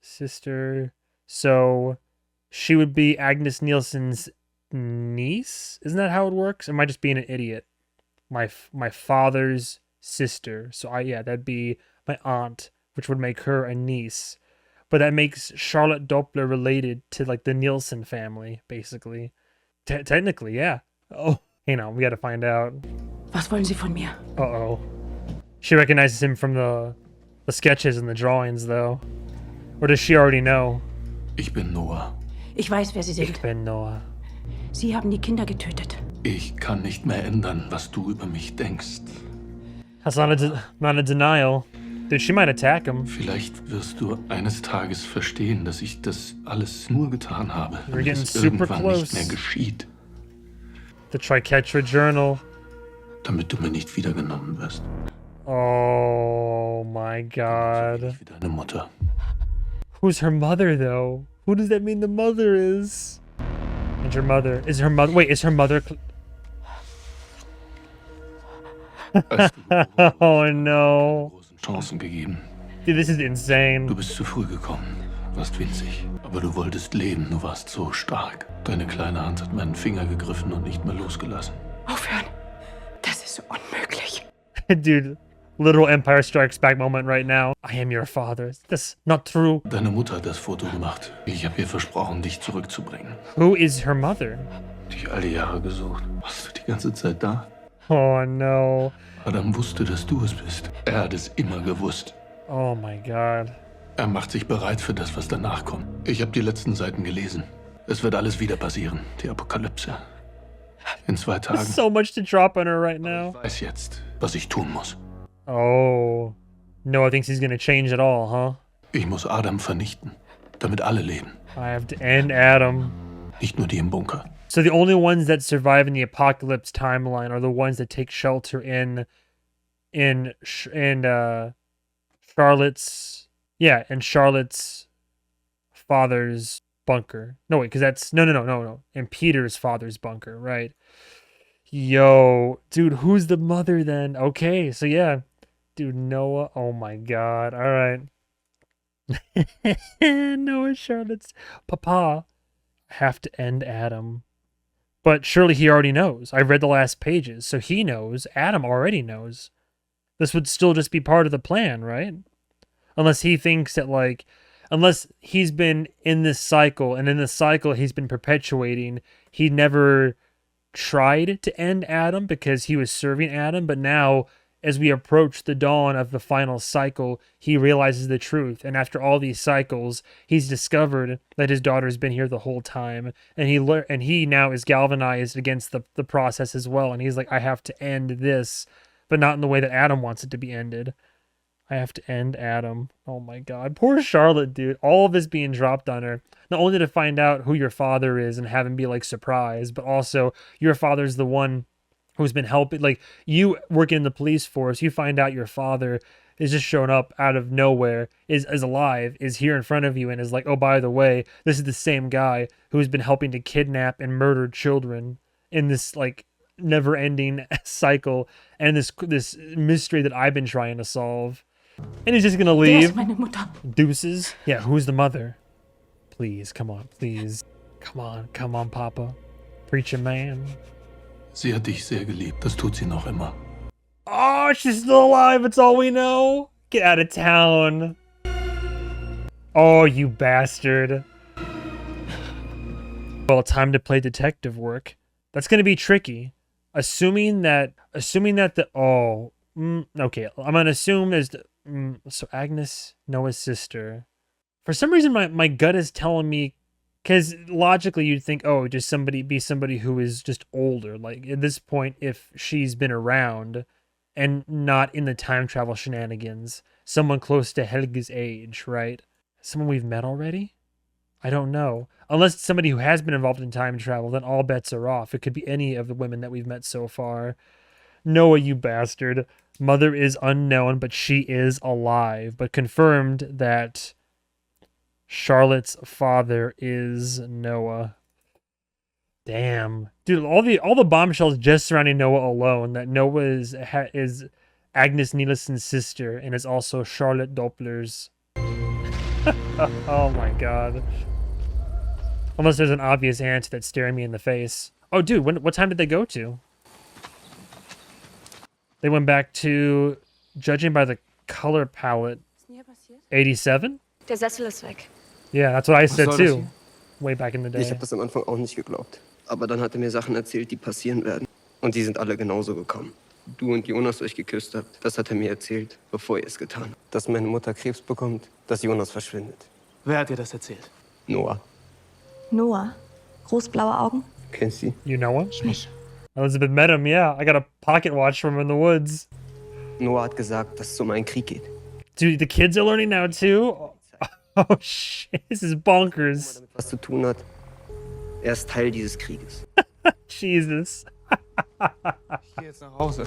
sister, so she would be Agnes Nielsen's niece? Isn't that how it works? Am I just being an idiot? My father's sister. So that'd be my aunt, which would make her a niece. But that makes Charlotte Doppler related to like the Nielsen family, basically. Technically, yeah. Oh, hang on, we gotta find out.
Was wollen Sie von mir?
Uh-oh. She recognizes him from the sketches and the drawings, though. Or does she already know?
Ich bin Noah.
Ich weiß, wer Sie sind.
Ich bin Noah.
Sie haben die Kinder getötet.
Ich kann nicht mehr ändern, was du über mich denkst.
That's not a denial. Dude, she might attack him.
Vielleicht wirst du eines Tages verstehen, dass ich das alles nur getan habe,
We're
damit
getting
es
super
irgendwann
close.
nicht mehr geschieht.
The Triquetra Journal.
Damit du mir nicht wiedergenommen wirst.
Oh my God.
Wie deine Mutter.
Who's her mother, though? Who does that mean the mother is? And her mother. Is her mother. Wait, is her mother. Oh no.
Chancen gegeben.
Dude, this is insane.
Du bist zu früh gekommen. Warst winzig. Aber du wolltest leben. Du warst so stark. Deine kleine Hand hat meinen Finger gegriffen und nicht mehr losgelassen.
Aufhören. Das ist unmöglich.
Dude, literal Empire Strikes Back moment right now. I am your father. That's not true.
Deine Mutter hat das Foto gemacht. Ich habe ihr versprochen, dich zurückzubringen.
Who is her mother?
Dich all die Jahre gesucht. Warst du die ganze Zeit da?
Oh no.
Adam wusste, dass du es bist. Er hat es immer gewusst.
Oh my God.
Er macht sich bereit für das, was danach kommt. Ich habe die letzten Seiten gelesen. Es wird alles wieder passieren. Die Apokalypse. In 2 Tagen.
There's so much to drop on her right now.
Ich weiß jetzt, was ich tun muss.
Oh. Noah thinks he's gonna change it all, huh?
Ich muss Adam vernichten, damit alle leben.
I have to end Adam.
Nicht nur die im Bunker.
So the only ones that survive in the apocalypse timeline are the ones that take shelter in Charlotte's, in Charlotte's father's bunker. No, wait, because that's no. In Peter's father's bunker, right? Yo, dude, who's the mother then? Okay, so yeah, dude, Noah. Oh my God. All right. Noah, Charlotte's papa. Have to end Adam. But surely he already knows. I read the last pages, so he knows. Adam already knows. This would still just be part of the plan, right? Unless he thinks that, like, unless he's been in this cycle, and in this cycle he's been perpetuating, he never tried to end Adam because he was serving Adam, but now, as we approach the dawn of the final cycle, he realizes the truth. And after all these cycles, he's discovered that his daughter's been here the whole time. And he now is galvanized against the process as well. And he's like, I have to end this, but not in the way that Adam wants it to be ended. I have to end Adam. Oh my God. Poor Charlotte, dude. All of this being dropped on her. Not only to find out who your father is and have him be like surprised, but also your father's the one who's been helping, like, you working in the police force, you find out your father is just shown up out of nowhere, is alive, is here in front of you, and is like, oh, by the way, this is the same guy who's been helping to kidnap and murder children in this, like, never-ending cycle, and this mystery that I've been trying to solve. And he's just gonna leave. Deuces. Yeah, who's the mother? Please, come on, please. Come on, Papa. Preacher man.
Sie hat dich sehr geliebt. Das tut sie noch immer.
Oh, she's still alive. It's all we know. Get out of town. Oh, you bastard. Well, time to play detective work. That's going to be tricky. Assuming that the... Oh. Okay, I'm going to assume there's... so Agnes, Noah's sister. For some reason, my gut is telling me... Because logically, you'd think, oh, just somebody who is just older. Like, at this point, if she's been around and not in the time travel shenanigans. Someone close to Helge's age, right? Someone we've met already? I don't know. Unless it's somebody who has been involved in time travel, then all bets are off. It could be any of the women that we've met so far. Noah, you bastard. Mother is unknown, but she is alive. But confirmed that Charlotte's father is Noah. Damn. Dude, all the bombshells just surrounding Noah alone. That Noah is Agnes Nielsen's sister and is also Charlotte Doppler's. Oh my god. Unless there's an obvious aunt that's staring me in the face. Oh, dude, what time did they go to? They went back to, judging by the color palette, 87?
Der Sessel ist weg.
Yeah, that's what I said too. Way back in the day.
Ich habe das am Anfang auch nicht geglaubt. Aber dann hat er mir Sachen erzählt, die passieren werden. Und die sind alle genauso gekommen. Du und Jonas euch geküsst habt, das hat er mir erzählt, bevor ihr es getan habt. Dass meine Mutter Krebs bekommt, dass Jonas verschwindet.
Wer hat dir das erzählt?
Noah.
Noah? Großblaue Augen?
Kennst du?
You know him?
Ich nicht.
Elizabeth met him, yeah. I got a pocket watch from him in the woods.
Noah hat gesagt, dass es um einen Krieg geht.
Dude, the kids are learning now too? Oh shit, this is bonkers.
Damit was zu tun hat. Er ist Teil dieses Krieges.
Jesus.
Ich gehe jetzt nach Hause.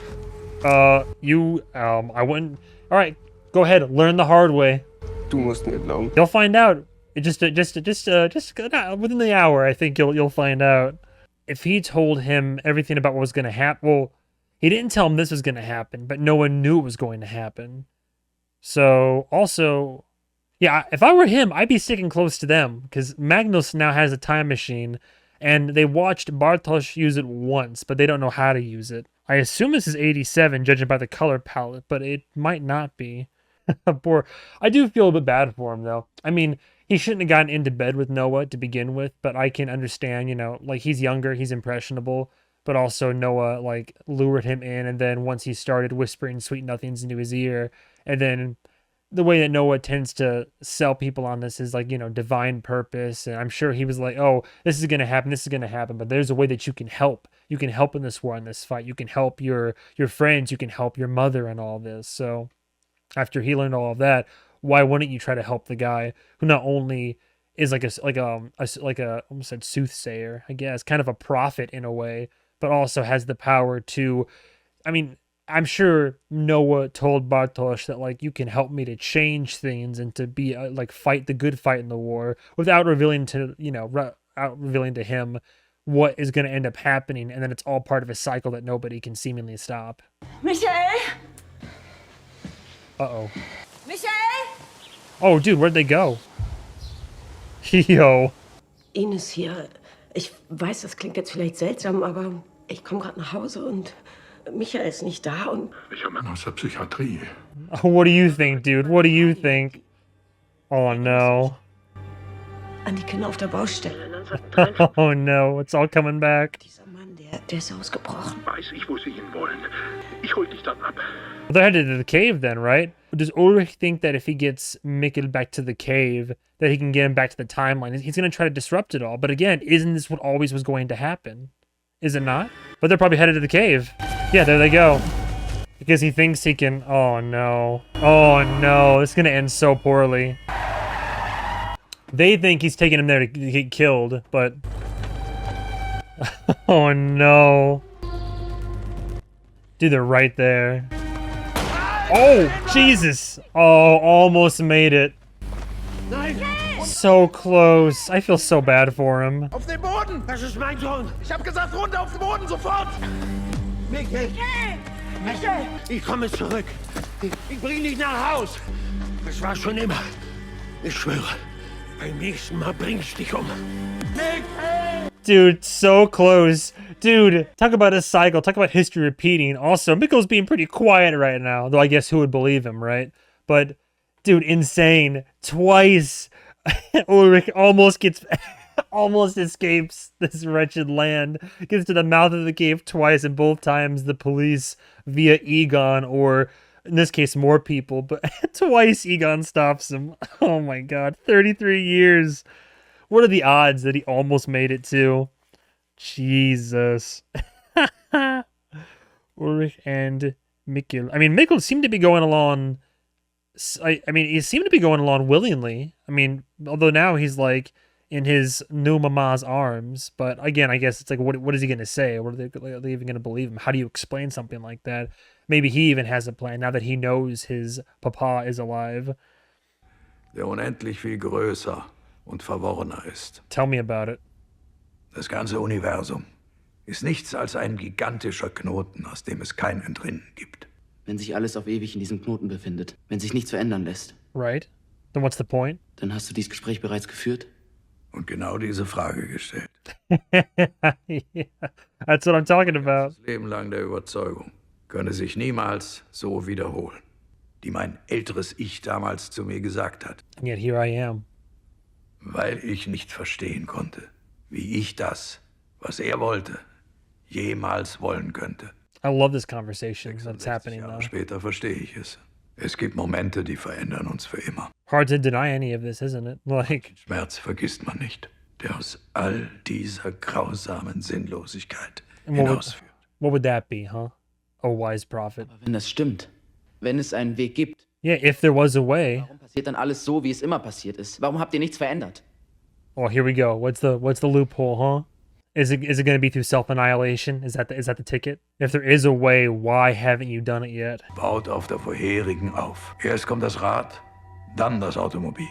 I wouldn't. Alright, go ahead, learn the hard way.
Du musst mir glauben.
You'll find out. Just within the hour, I think you'll find out. If he told him everything about what was going to happen, well, he didn't tell him this was going to happen, but no one knew it was going to happen. So, also, yeah, if I were him, I'd be sticking close to them, because Magnus now has a time machine, and they watched Bartosz use it once, but they don't know how to use it. I assume this is 87, judging by the color palette, but it might not be. Poor. I do feel a bit bad for him, though. I mean, he shouldn't have gotten into bed with Noah to begin with, but I can understand, you know, like, he's younger, he's impressionable, but also Noah, like, lured him in, and then once he started whispering sweet nothings into his ear, and then the way that Noah tends to sell people on this is, like, you know, divine purpose, and I'm sure he was like, oh, this is going to happen, but there's a way that you can help. You can help in this war, in this fight. You can help your friends, you can help your mother and all this, so after he learned all of that, why wouldn't you try to help the guy who not only is like a almost said soothsayer, I guess, kind of a prophet in a way, but also has the power to, I mean, I'm sure Noah told Bartosz that, like, you can help me to change things and to be like fight the good fight in the war without revealing to, you know, revealing to him what is going to end up happening, and then it's all part of a cycle that nobody can seemingly stop.
Michael?
Uh-oh.
Michael?
Oh, dude, where'd they go? Yo.
Ines hier. Ich weiß, das klingt jetzt vielleicht seltsam, aber ich komme gerade nach Hause und Michael ist nicht da und...
Ich habe aus der Psychiatrie.
What do you think, dude? What do you think? Oh, no.
An die Kinder auf der Baustelle.
Oh, no. It's all coming back.
Dieser Mann, der ist ausgebrochen.
Weiß ich, wo Sie hinwollen. Ich hol dich dann ab.
Well, they're headed to the cave then, right? Does Ulrich think that if he gets Mikkel back to the cave, that he can get him back to the timeline? He's going to try to disrupt it all. But again, isn't this what always was going to happen? Is it not? But they're probably headed to the cave. Yeah, there they go. Because he thinks he can... Oh, no. Oh, no. It's going to end so poorly. They think he's taking him there to get killed, but... Oh, no. Dude, they're right there. Oh, Jesus. Oh, almost made it. So close. I feel so bad for him.
Auf den Boden! Das ist mein Sohn! Ich hab gesagt, runter auf den Boden, sofort! Michael! Michael! Ich komme zurück. Ich bring dich nach Haus. Das war schon immer. Ich schwöre, beim nächsten Mal bring ich dich um. Michael!
Dude, so close. Dude, talk about a cycle. Talk about history repeating. Also, Mikkel's being pretty quiet right now. Though I guess who would believe him, right? But, dude, insane. Twice. Ulrich almost gets... almost escapes this wretched land. Gets to the mouth of the cave twice, and both times the police, via Egon, or in this case, more people. But twice Egon stops him. Oh my god. 33 years. What are the odds that he almost made it too? Jesus. Ulrich and Mikkel. I mean, Mikkel seemed to be going along. I mean, he seemed to be going along willingly. I mean, although now he's like in his new mama's arms. But again, I guess it's like, what is he going to say? What are they even going to believe him? How do you explain something like that? Maybe he even has a plan now that he knows his papa is alive.
Der unendlich viel größer und verworrener ist.
Tell me about it.
Das ganze Universum ist nichts als ein gigantischer Knoten, aus dem es kein Entrinnen gibt.
Wenn sich alles auf ewig in diesem Knoten befindet, wenn sich nichts verändern lässt.
Right. Then what's the point?
Dann hast du dieses Gespräch bereits geführt?
Und genau diese Frage gestellt.
Yeah, that's what I'm talking about.
Das Leben lang der Überzeugung könne sich niemals so wiederholen, die mein älteres Ich damals zu mir gesagt hat.
And yet here I am.
Weil ich nicht verstehen konnte, wie ich das, was er wollte, jemals wollen könnte.
I love this conversation that's happening now.
Später verstehe ich es. Es gibt Momente, die verändern uns für immer.
Hard to deny any of this, isn't it? Like,
Schmerz vergisst man nicht, der aus all dieser grausamen Sinnlosigkeit hinausführt.
What would that be, huh? A wise prophet.
Aber wenn das stimmt, wenn es einen Weg gibt.
Yeah, if there was a way.
Warum passiert dann alles so, wie es immer passiert ist? Warum habt ihr nichts verändert?
Oh, here we go. What's the loophole, huh? Is it going to be through self-annihilation? Is that the ticket? If there is a way, why haven't you done it yet?
Baut auf der vorherigen auf. Erst kommt das Rad, dann das Automobil.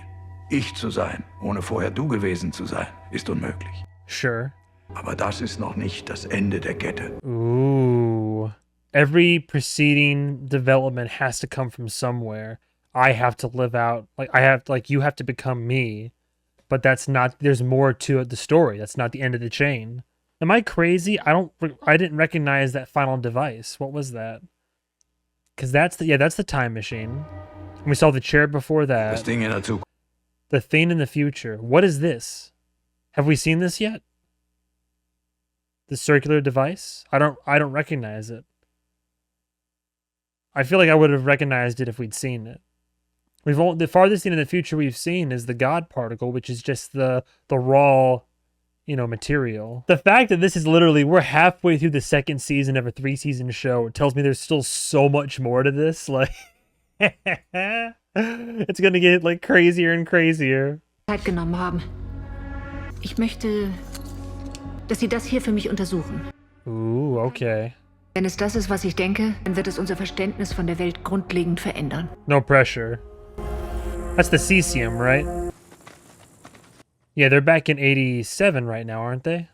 Ich zu sein, ohne vorher du gewesen zu sein, ist unmöglich.
Sure.
Aber das ist noch nicht das Ende der Kette.
Ooh. Every preceding development has to come from somewhere. I have to live out, you have to become me. But that's not, there's more to the story. That's not the end of the chain. Am I crazy? I didn't recognize that final device. What was that? Because that's the time machine. We saw the chair before that.
Das Ding in der Zukunft.
The thing in the future. What is this? Have we seen this yet? The circular device? I don't recognize it. I feel like I would have recognized it if we'd seen it. The farthest thing in the future we've seen is the God particle, which is just the raw, material. The fact that this is literally, we're halfway through the second season of a 3-season show, it tells me there's still so much more to this. Like, it's gonna get like crazier and crazier.
Zeit genommen haben. Ich möchte, dass Sie das hier für mich untersuchen.
Ooh, okay.
Wenn es das ist, was ich denke, dann wird es unser Verständnis von der Welt grundlegend verändern.
No pressure. That's the cesium, right? Yeah, they're back in 87 right now, aren't they?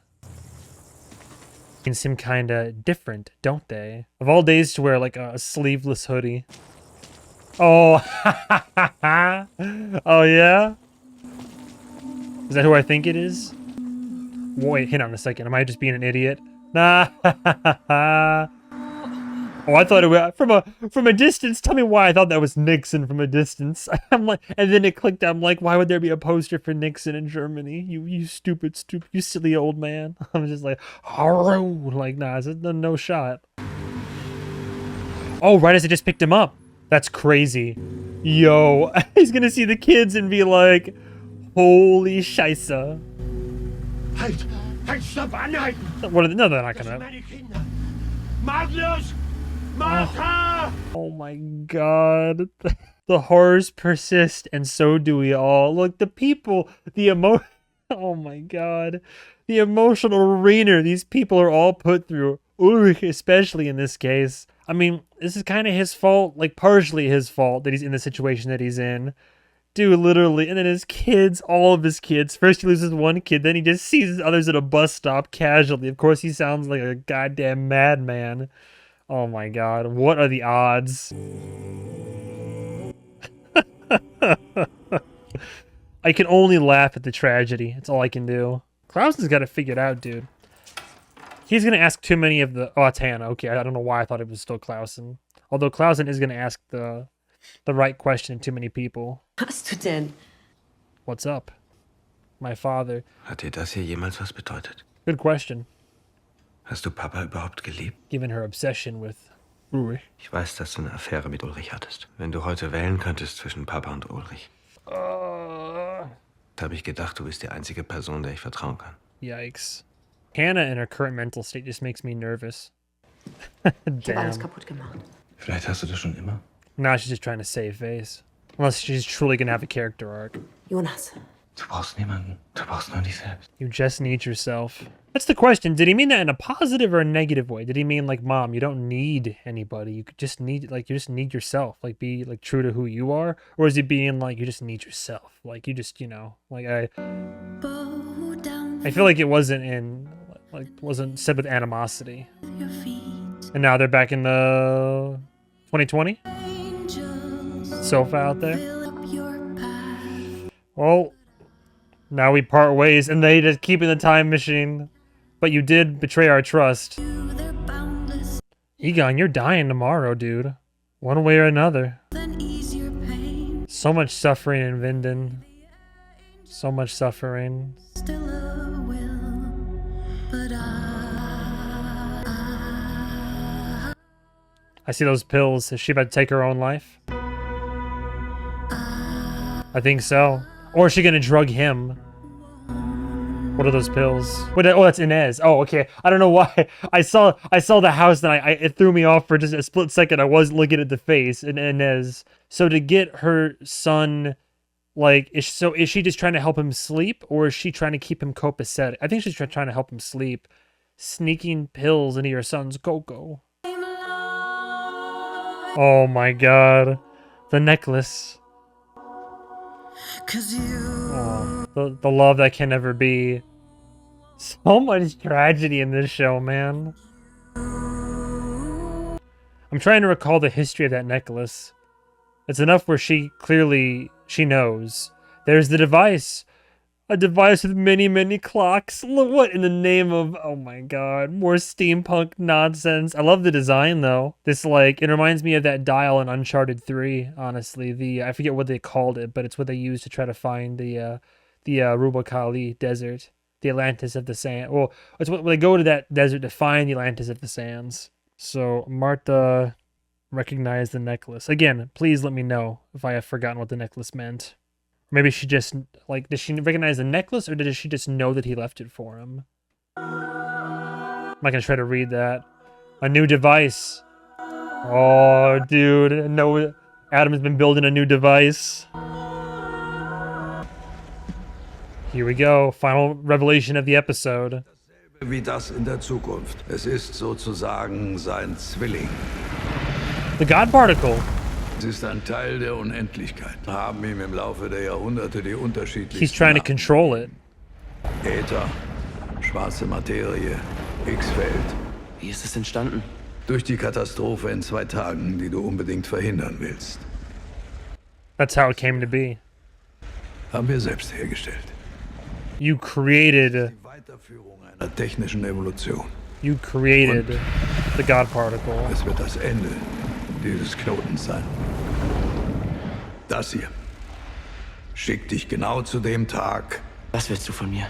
They seem kinda different, don't they? Of all days to wear like a sleeveless hoodie. Oh, oh yeah? Is that who I think it is? Wait, hang on a second. Am I just being an idiot? Nah. Oh, I thought it was from a distance. Tell me why I thought that was Nixon from a distance. I'm like, and then it clicked. I'm like, why would there be a poster for Nixon in Germany? You stupid, you silly old man. I'm just like, like, nah, it's no shot. Oh, right as I just picked him up. That's crazy. Yo, he's gonna see the kids and be like, holy scheisse.
Halt! Halt, stopp, anhalten!
What are they? No, they're not gonna.
Magnus! Martha!
Oh my god. The horrors persist, and so do we all. Look, the people, oh my god. The emotional arena these people are all put through. Ulrich, especially in this case. I mean, this is kind of his fault, like partially his fault that he's in the situation that he's in. Dude, literally. And then his kids, all of his kids. First he loses one kid, then he just sees others at a bus stop casually. Of course, he sounds like a goddamn madman. Oh my god, what are the odds? I can only laugh at the tragedy. That's all I can do. Clausen's got it figured out, dude. He's going to ask too many of the... Oh, it's Hannah. Okay, I don't know why I thought it was still Clausen. Although Clausen is going to ask the right question to too many people.
Hast du denn?
What's up? My father.
Hat dir das hier jemals was bedeutet?
Good question.
Hast du Papa überhaupt geliebt?
Given her obsession with Ulrich.
Ich weiß, dass du eine Affäre mit Ulrich hattest. Wenn du heute wählen könntest zwischen Papa und Ulrich. Habe ich gedacht, du bist die einzige Person, der ich vertrauen kann.
Yikes. Hannah in her current mental state just makes me nervous.
Ich habe alles kaputt gemacht.
Vielleicht hast du das schon immer.
Now she's just trying to save face. Unless she's truly gonna have a character arc.
Jonas.
Du brauchst niemanden. Du brauchst nur dich selbst.
You just need yourself. That's the question. Did he mean that in a positive or a negative way? Did he mean like, Mom, you don't need anybody. You just need, like, you just need yourself. Like, be, like, true to who you are? Or is he being like, you just need yourself? Like, you just, you know, like, I feel like it wasn't in, like, wasn't said with animosity. And now they're back in the 2020? Sofa out there. Well, now we part ways, and they just keep in the time machine. But you did betray our trust. Egon, you're dying tomorrow, dude. One way or another. So much suffering in Vinden. So much suffering. I see those pills. Is she about to take her own life? I think so. Or is she gonna drug him? What are those pills? What? Oh, that's Inez. Oh, okay. I don't know why. I saw the house and it threw me off for just a split second. I wasn't looking at the face and Inez. So to get her son, like, is she just trying to help him sleep, or is she trying to keep him copacetic? I think she's trying to help him sleep. Sneaking pills into your son's cocoa. Oh my god. The necklace. Oh, the love that can never be. So much tragedy in this show, man. I'm trying to recall the history of that necklace. It's enough where she knows. There's the device. A device with many, many clocks. Look, what in the name of... Oh my god. More steampunk nonsense. I love the design, though. This, like, it reminds me of that dial in Uncharted 3, honestly. I forget what they called it, but it's what they used to try to find the Ruba Kali desert. The Atlantis of the Sand. Well, it's what they go to that desert to find the Atlantis of the Sands. So, Martha recognized the necklace. Again, please let me know if I have forgotten what the necklace meant. Maybe she just, like, did she recognize the necklace, or did she just know that he left it for him? I'm not gonna try to read that. A new device. Oh, dude. No, Adam's been building a new device. Here we go. Final revelation of the episode.
Wie das in der Zukunft. Es ist sozusagen sein Zwilling.
The God Particle.
Es ist ein Teil der Unendlichkeit. Haben ihm im Laufe der Jahrhunderte die unterschiedlichsten...
He's trying to control it.
Äther, schwarze Materie, X-Feld.
Wie ist es entstanden?
Durch die Katastrophe in 2 Tagen, die du unbedingt verhindern willst.
That's how it came to be.
Haben wir selbst hergestellt.
You created...
Die Weiterführung einer technischen Evolution.
You created the God Particle.
Es wird das Ende dieses Knotens sein. Das hier schickt dich genau zu dem Tag.
Was willst du von mir?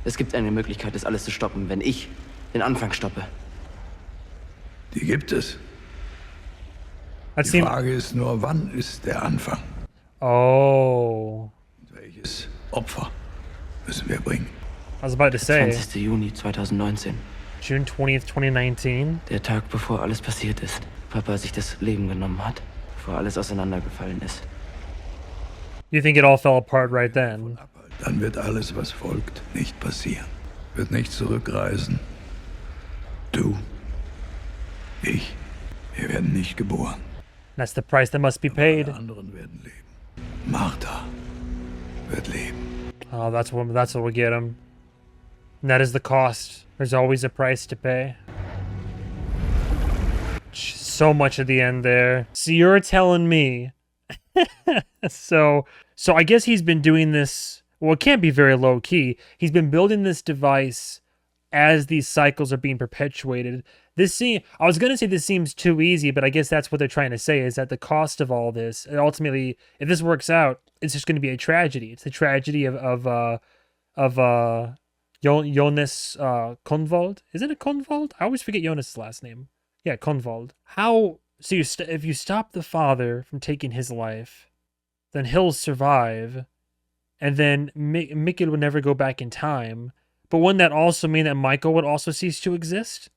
Es gibt eine Möglichkeit, das alles zu stoppen, wenn ich den Anfang stoppe.
Die gibt es. Die Frage ist nur, wann ist der Anfang?
Oh.
Welches Opfer müssen wir bringen?
I was about to say.
20. Juni 2019.
June 20th, 2019.
Der Tag, bevor alles passiert ist. Papa sich das Leben genommen hat, bevor alles auseinandergefallen ist.
You think it all fell apart right then?
Dann wird alles, was folgt, nicht passieren. Wird nicht zurückreisen. Du, ich, wir werden nicht geboren.
That's the price that must be paid.
Alle anderen werden leben. Martha wird leben.
Oh, that's what will get him. And that is the cost. There's always a price to pay. So much at the end there. So you're telling me. So I guess he's been doing this. Well, it can't be very low key. He's been building this device as these cycles are being perpetuated. I was going to say this seems too easy, but I guess that's what they're trying to say, is that the cost of all this, and ultimately, if this works out, it's just going to be a tragedy. It's the tragedy of Jonas Konvold. Is it a Konvold? I always forget Jonas' last name. Yeah, Konvold. So if you stop the father from taking his life, then he'll survive, and then Mikkel would never go back in time. But wouldn't that also mean that Michael would also cease to exist?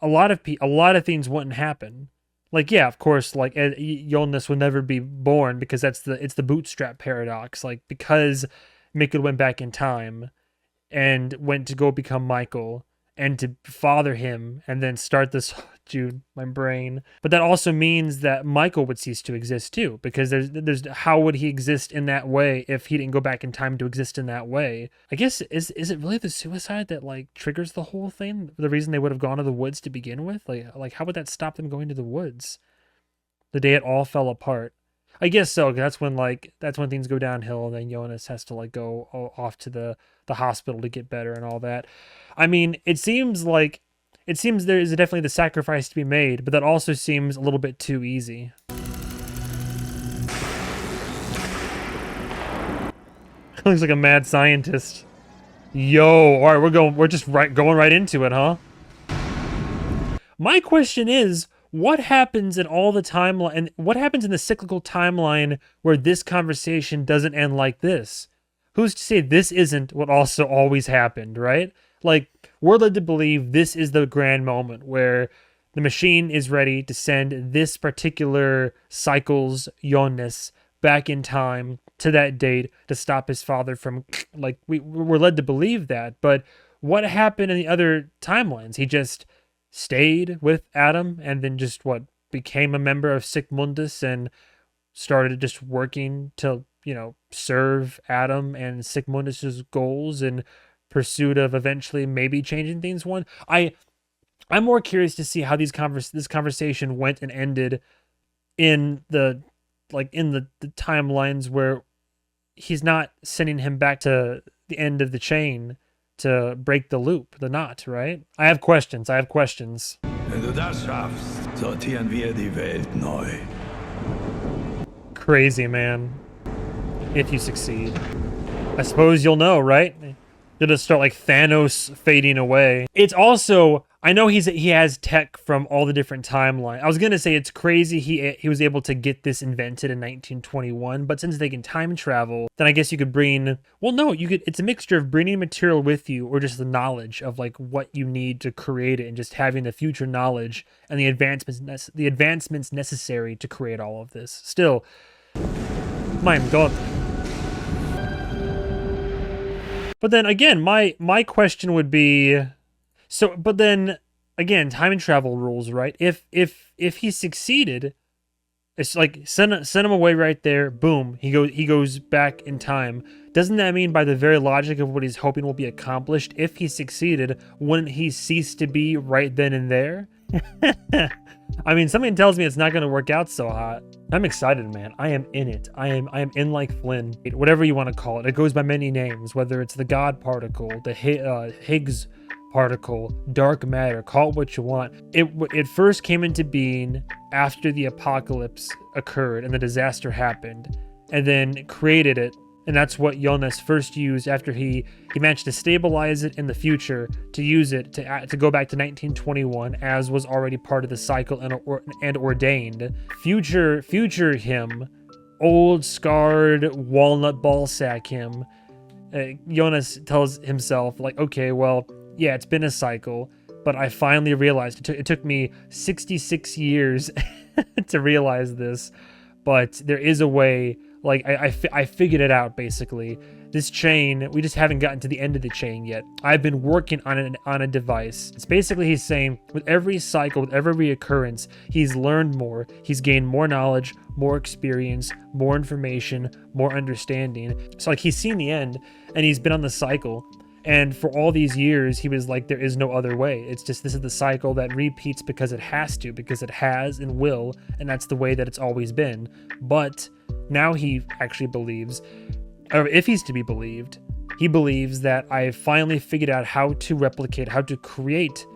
A lot of things wouldn't happen. Like, yeah, of course, like Jonas would never be born because it's the bootstrap paradox. Like, because Mikkel went back in time and went to go become Michael and to father him and then start this, Jude, my brain. But that also means that Michael would cease to exist too, because there's how would he exist in that way if he didn't go back in time to exist in that way? I guess, is it really the suicide that like triggers the whole thing? The reason they would have gone to the woods to begin with? Like how would that stop them going to the woods? The day it all fell apart. I guess so, 'cause that's when things go downhill, and then Jonas has to like go off to the hospital to get better and all that. I mean, it seems there is definitely the sacrifice to be made, but that also seems a little bit too easy. Looks like a mad scientist. Yo, all right, we're just going right into it, huh? My question is, what happens in all the timeline, and what happens in the cyclical timeline where this conversation doesn't end like this? Who's to say this isn't what also always happened, right? Like, we're led to believe this is the grand moment where the machine is ready to send this particular cycle's Jonas back in time to that date to stop his father from, like, we're led to believe that. But what happened in the other timelines? He just stayed with Adam and then just, became a member of Sigmundus and started just working to, serve Adam and Sigmundus's goals in pursuit of eventually maybe changing things. I'm more curious to see how this conversation went and ended in the timelines where he's not sending him back to the end of the chain to break the loop, the knot, right? I have questions.
Wenn du das schaffst, sortieren wir die Welt neu.
Crazy, man. If you succeed. I suppose you'll know, right? You'll just start like Thanos fading away. It's also, I know he has tech from all the different timelines. I was gonna say it's crazy he was able to get this invented in 1921, but since they can time travel, then I guess you could bring, well, no, you could, it's a mixture of bringing material with you or just the knowledge of like what you need to create it and just having the future knowledge and the advancements necessary to create all of this. Still, my God. But then again, my question would be, so, but then again, time travel rules, right? If he succeeded, it's like send him away right there. Boom, he goes back in time. Doesn't that mean by the very logic of what he's hoping will be accomplished, if he succeeded, wouldn't he cease to be right then and there? I mean, something tells me it's not going to work out so hot. I'm excited, man. I am in it. I am in like Flynn. Whatever you want to call it. It goes by many names, whether it's the God particle, the Higgs particle, dark matter, call it what you want. It first came into being after the apocalypse occurred and the disaster happened, and then created it. And that's what Jonas first used after he managed to stabilize it in the future, to use it to go back to 1921, as was already part of the cycle and ordained. Future him, old scarred walnut ballsack him, Jonas tells himself like, okay, well, yeah, it's been a cycle, but I finally realized it took me 66 years to realize this, but there is a way. Like, I figured it out, basically. This chain, we just haven't gotten to the end of the chain yet. I've been working on a device. It's basically, he's saying, with every cycle, with every reoccurrence, he's learned more, he's gained more knowledge, more experience, more information, more understanding. So, like, he's seen the end, and he's been on the cycle. And for all these years, he was like, there is no other way. It's just, this is the cycle that repeats because it has to, because it has and will, and that's the way that it's always been. But now he actually believes, or if he's to be believed, he believes that I finally figured out how to replicate, how to create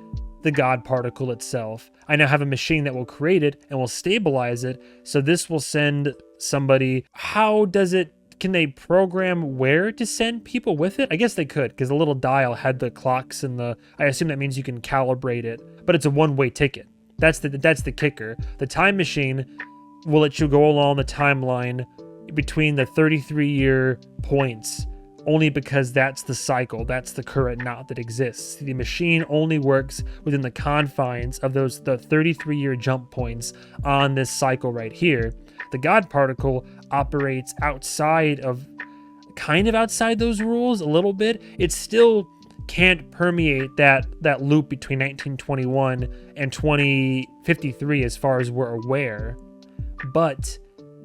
the God particle itself. I now have a machine that will create it and will stabilize it. So this will send somebody. Can they program where to send people with it? I guess they could, because the little dial had the clocks and I assume that means you can calibrate it, but it's a one-way ticket. That's the kicker. The time machine will let you go along the timeline between the 33-year points only because that's the cycle, that's the current knot that exists. The machine only works within the confines of the 33-year jump points on this cycle right here. The God particle operates kind of outside those rules a little bit. It still can't permeate that loop between 1921 and 2053 as far as we're aware, but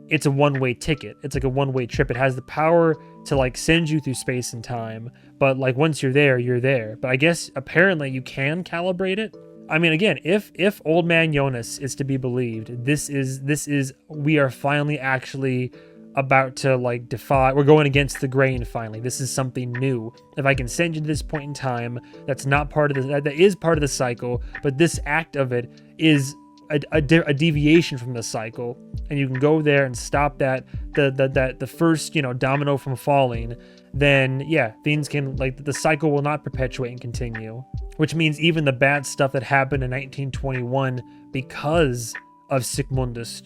it's a one-way ticket. It's like a one-way trip. It has the power to like send you through space and time, but like once you're there, you're there. But I guess apparently you can calibrate it. I mean, again, if Old Man Jonas is to be believed, this is we are finally actually about to like we're going against the grain finally. This is something new. If I can send you to this point in time, that's not part of that is part of the cycle, but this act of it is a deviation from the cycle, and you can go there and stop the first, you know, domino from falling, then yeah, things can, like, the cycle will not perpetuate and continue, which means even the bad stuff that happened in 1921 because of Sigmundus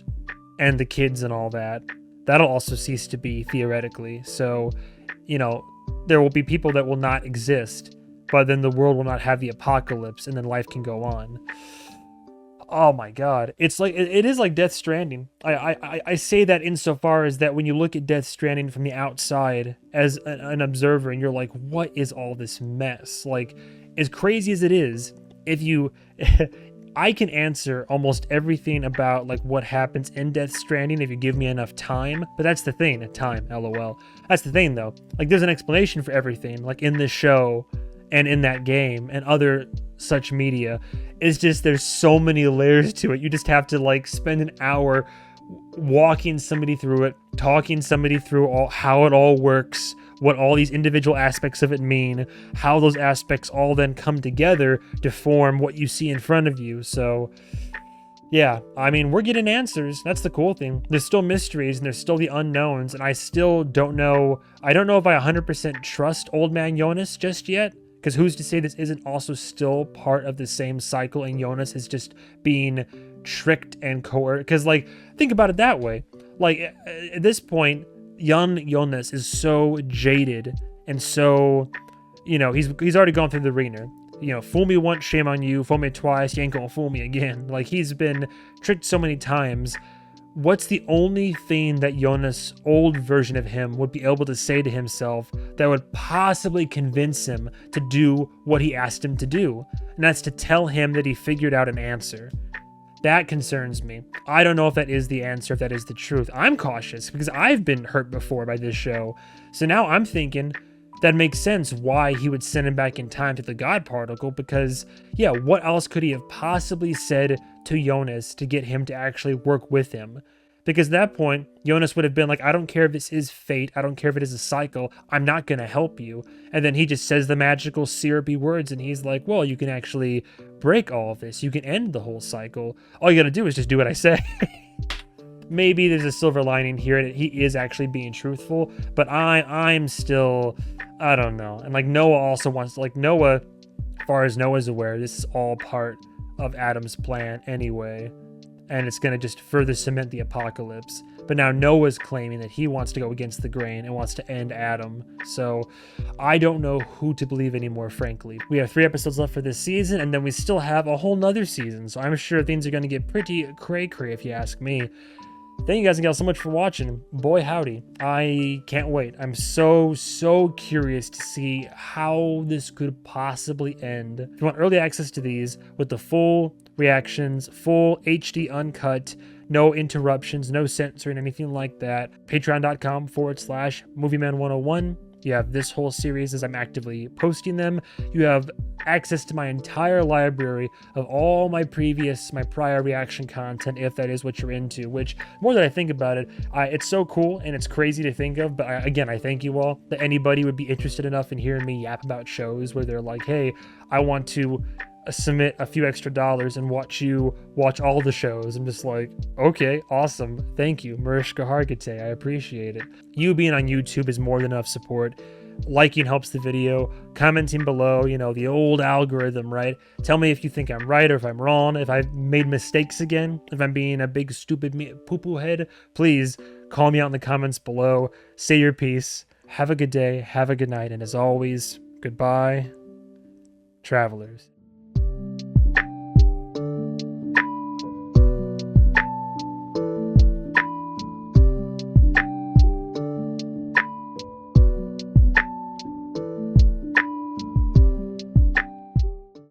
and the kids and all that, that'll also cease to be theoretically. So, you know, there will be people that will not exist, but then the world will not have the apocalypse, and then life can go on. Oh my god, it's like it is like Death Stranding. I say that insofar as that when you look at Death Stranding from the outside as an observer, and you're like, what is all this mess? Like, as crazy as it is, if you I can answer almost everything about like what happens in Death Stranding if you give me enough time, but that's the thing, time, LOL. That's the thing though, like there's an explanation for everything, like in this show and in that game and other such media. It's just there's so many layers to it. You just have to like spend an hour walking somebody through it, talking somebody through how it all works, what all these individual aspects of it mean, how those aspects all then come together to form what you see in front of you. So yeah, I mean, we're getting answers. That's the cool thing. There's still mysteries and there's still the unknowns, and I still don't know. I don't know if I 100% trust Old Man Jonas just yet, because who's to say this isn't also still part of the same cycle and Jonas is just being tricked and coerced? Because, like, think about it that way. Like, at this point, young Jonas is so jaded and so, you know, he's already gone through the ringer. You know, fool me once, shame on you. Fool me twice, you ain't gonna fool me again. Like, he's been tricked so many times. What's the only thing that Jonas' old version of him would be able to say to himself that would possibly convince him to do what he asked him to do? And that's to tell him that he figured out an answer. That concerns me. I don't know if that is the answer, if that is the truth. I'm cautious because I've been hurt before by this show. So now I'm thinking that makes sense why he would send him back in time to the God particle, because, yeah, what else could he have possibly said to Jonas to get him to actually work with him? Because at that point, Jonas would have been like, I don't care if this is fate, I don't care if it is a cycle, I'm not going to help you. And then he just says the magical syrupy words, and he's like, well, you can actually break all of this, you can end the whole cycle. All you got to do is just do what I say. Maybe there's a silver lining here, and he is actually being truthful, but I'm still, I don't know. And like Noah also wants, like Noah, as far as Noah's aware, this is all part of Adam's plan anyway, and it's going to just further cement the apocalypse. But now Noah's claiming that he wants to go against the grain and wants to end Adam. So I don't know who to believe anymore, frankly. We have 3 episodes left for this season, and then we still have a whole nother season, so I'm sure things are going to get pretty cray-cray if you ask me. Thank you guys and gals so much for watching. Boy howdy, I can't wait. I'm so curious to see how this could possibly end. If you want early access to these with the full reactions, full HD uncut, no interruptions, no censoring, anything like that, patreon.com/MovieMan101. You have this whole series as I'm actively posting them. You have access to my entire library of all my prior reaction content, if that is what you're into, which, more that I think about it, it's so cool and it's crazy to think of, but again, I thank you all that anybody would be interested enough in hearing me yap about shows where they're like, hey, I want to submit a few extra dollars and watch you watch all the shows. I'm just like, okay, awesome, thank you, Mariska Hargitay, I appreciate it. You being on YouTube is more than enough support. Liking helps the video, commenting below, you know, the old algorithm, right? Tell me if you think I'm right or if I'm wrong, if I've made mistakes again, if I'm being a big stupid poo-poo head. Please call me out in the comments below, say your piece. Have a good day, have a good night, and as always, goodbye, travelers.